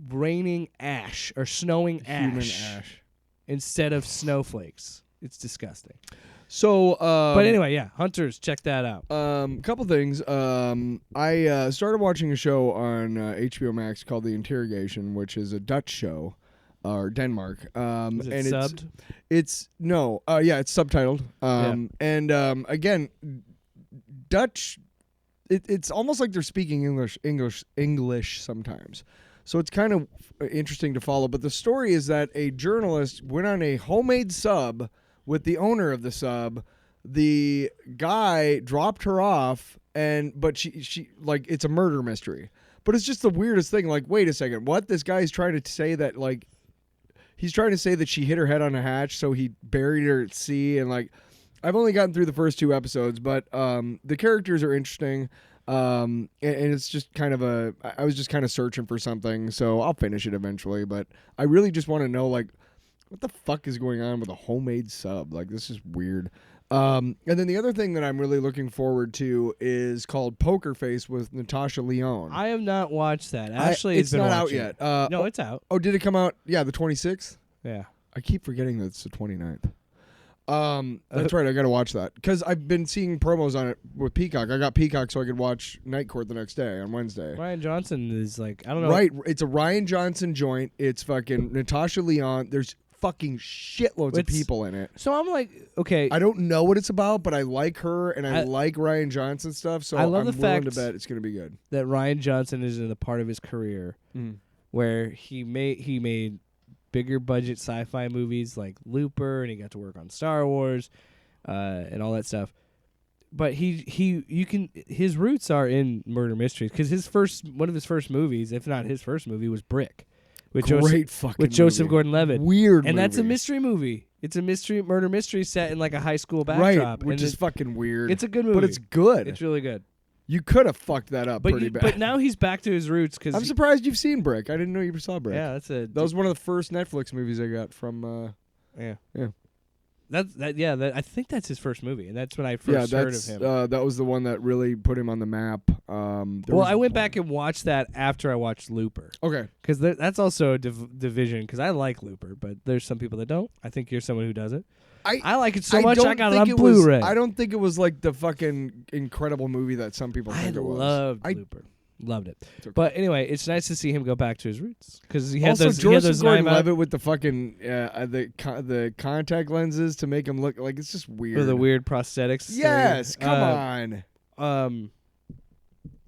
raining ash or snowing ash instead of snowflakes, it's disgusting. So, but anyway, yeah, Hunters, check that out. Couple things. I started watching a show on HBO Max called The Interrogation, which is a Dutch show, or Denmark. Is it and subbed? It's subtitled. And again, Dutch. It's almost like they're speaking English sometimes. So it's kind of interesting to follow. But the story is that a journalist went on a homemade sub with the owner of the sub. The guy dropped her off, but she like, it's a murder mystery. But it's just the weirdest thing. Like, wait a second, what? This guy's trying to say that like he's trying to say that she hit her head on a hatch, so he buried her at sea. And like, I've only gotten through the first 2 episodes, but the characters are interesting. And it's just kind of I was just kind of searching for something, so I'll finish it eventually. But I really just want to know, like, what the fuck is going on with a homemade sub? Like, this is weird. And then the other thing that I'm really looking forward to is called Poker Face with Natasha Lyonne. I have not watched that. Ashley it's has been not out watching yet. it. No, it's out. Oh, did it come out? Yeah, the 26th? Yeah. I keep forgetting that it's the 29th. That's right. I got to watch that because I've been seeing promos on it with Peacock. I got Peacock so I could watch Night Court the next day on Wednesday. Ryan Johnson is like, I don't know. Right. It's a Ryan Johnson joint. It's fucking Natasha Lyonne. There's fucking shitloads of people in it. So I'm like, okay. I don't know what it's about, but I like her and I like Ryan Johnson stuff. So I love I'm the willing fact to bet it's going to be good. That Ryan Johnson is in a part of his career where he made bigger budget sci-fi movies like Looper, and he got to work on Star Wars and all that stuff. But his roots are in murder mysteries because one of his first movies, if not his first movie, was Brick. With Joseph Gordon-Levitt. Weird movie. And that's a mystery movie. It's a murder mystery set in like a high school Right, backdrop. which is fucking weird. It's a good movie. But it's good. It's really good. You could have fucked that up pretty bad. But now he's back to his roots. I'm surprised you've seen Brick. I didn't know you saw Brick. Yeah, that was one of the first Netflix movies I got from... Yeah. Yeah. I think that's his first movie, and that's when I first heard of him. That was the one that really put him on the map. I went back and watched that after I watched Looper. Okay. Because that's also a division, because I like Looper, but there's some people that don't. I think you're someone who doesn't. I like it so much, I got it on Blu-ray. I don't think it was like the fucking incredible movie that some people think it was. I loved Looper. Loved it. Okay. But anyway, it's nice to see him go back to his roots because he had also, those. Joseph Gordon-Levitt with the fucking the contact lenses to make him look like it's just weird. With the weird prosthetics. Yes, come on.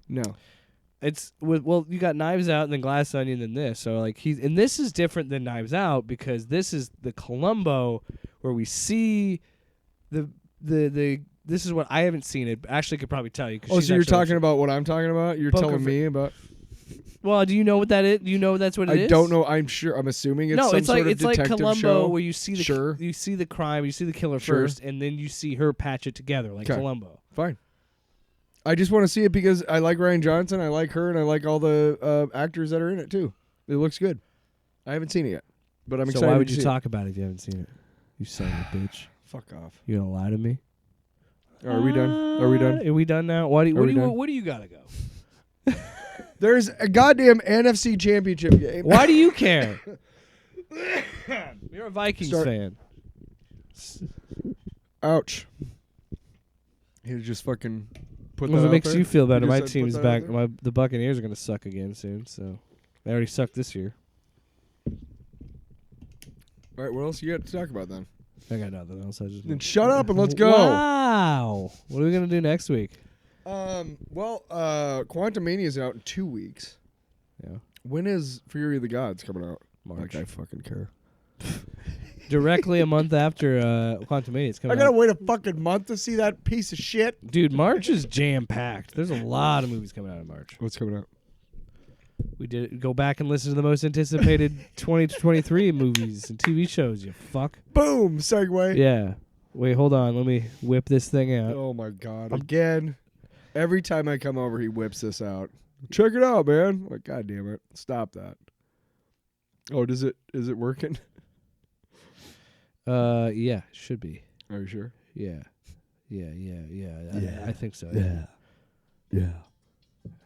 No. It's you got Knives Out and then Glass Onion and this. So like and this is different than Knives Out because this is the Columbo where we see the this is what I haven't seen it. Ashley could probably tell you. Oh, so you're talking about what I'm talking about? You're telling me about... Well, do you know what that is? Do you know that's what it is? I don't know. I'm sure. I'm assuming it's some sort of detective like Columbo show. where you see the crime, you see the killer first, and then you see her patch it together like Columbo. Fine. I just want to see it because I like Ryan Johnson, I like her, and I like all the actors that are in it too. It looks good. I haven't seen it yet, but I'm excited. So why would you talk about it if you haven't seen it? You son of a bitch. Fuck off. You gonna lie to me? Are we done? Are we done? Are we done now? Where do you gotta go? There's a goddamn NFC Championship game. Why do you care? You're a Vikings fan. Ouch. You just fucking put that Well, if it out makes there? you feel better, You my just said team's put that back. out The Buccaneers are gonna suck again soon. So they already sucked this year. All right, what else you got to talk about then? I got nothing else. Then shut up and let's go. Wow. What are we gonna do next week? Quantumania is out in 2 weeks. Yeah. When is Fury of the Gods coming out? March. Like I fucking care. Directly a month after Quantumania is coming out. I gotta wait a fucking month to see that piece of shit. Dude, March is jam-packed. There's a lot of movies coming out in March. What's coming out? We did go back and listen to the most anticipated 2023 movies and TV shows, you fuck. Boom! Segue. Yeah. Wait, hold on. Let me whip this thing out. Oh my god. Again. Every time I come over, he whips this out. Check it out, man. I'm like, god damn it. Stop that. Oh, is it working? Yeah, it should be. Are you sure? Yeah. I think so. Yeah.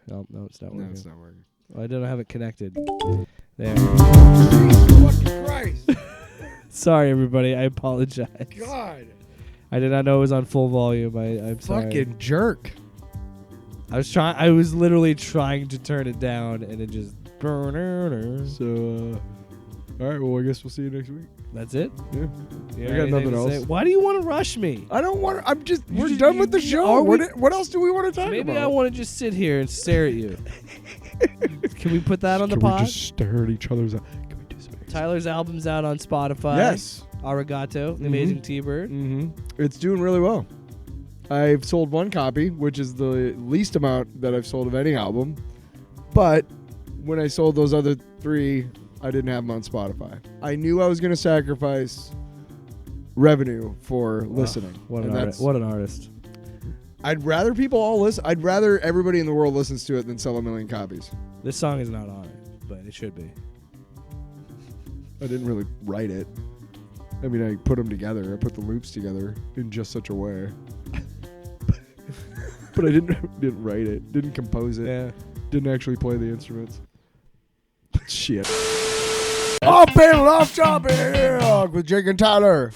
No, it's not working. No, it's not working. I don't have it connected. There. Fucking Christ. Sorry, everybody. I apologize. God. I did not know it was on full volume. I'm sorry. Fucking jerk. I was literally trying to turn it down, and it just. So, all right. Well, I guess we'll see you next week. That's it. Yeah. I got nothing else. Why do you want to rush me? I don't want to. We're done with the show. What else do we want to talk about? Maybe I want to just sit here and stare at you. Can we put that on the pod? Can we just stare at each other's eyes? Can we do some Tyler's album's out on Spotify. Yes. Arigato, the Amazing T-Bird. Mm-hmm. It's doing really well. I've sold one copy, which is the least amount that I've sold of any album. But when I sold those other 3, I didn't have them on Spotify. I knew I was going to sacrifice revenue for listening. What an artist. I'd rather people all listen. I'd rather everybody in the world listens to it than sell 1 million copies. This song is not on it, but it should be. I didn't really write it. I mean, I put them together. I put the loops together in just such a way. But I didn't write it. Didn't compose it. Yeah. Didn't actually play the instruments. Shit. Off Panel, Off Topic with Jake and Tyler.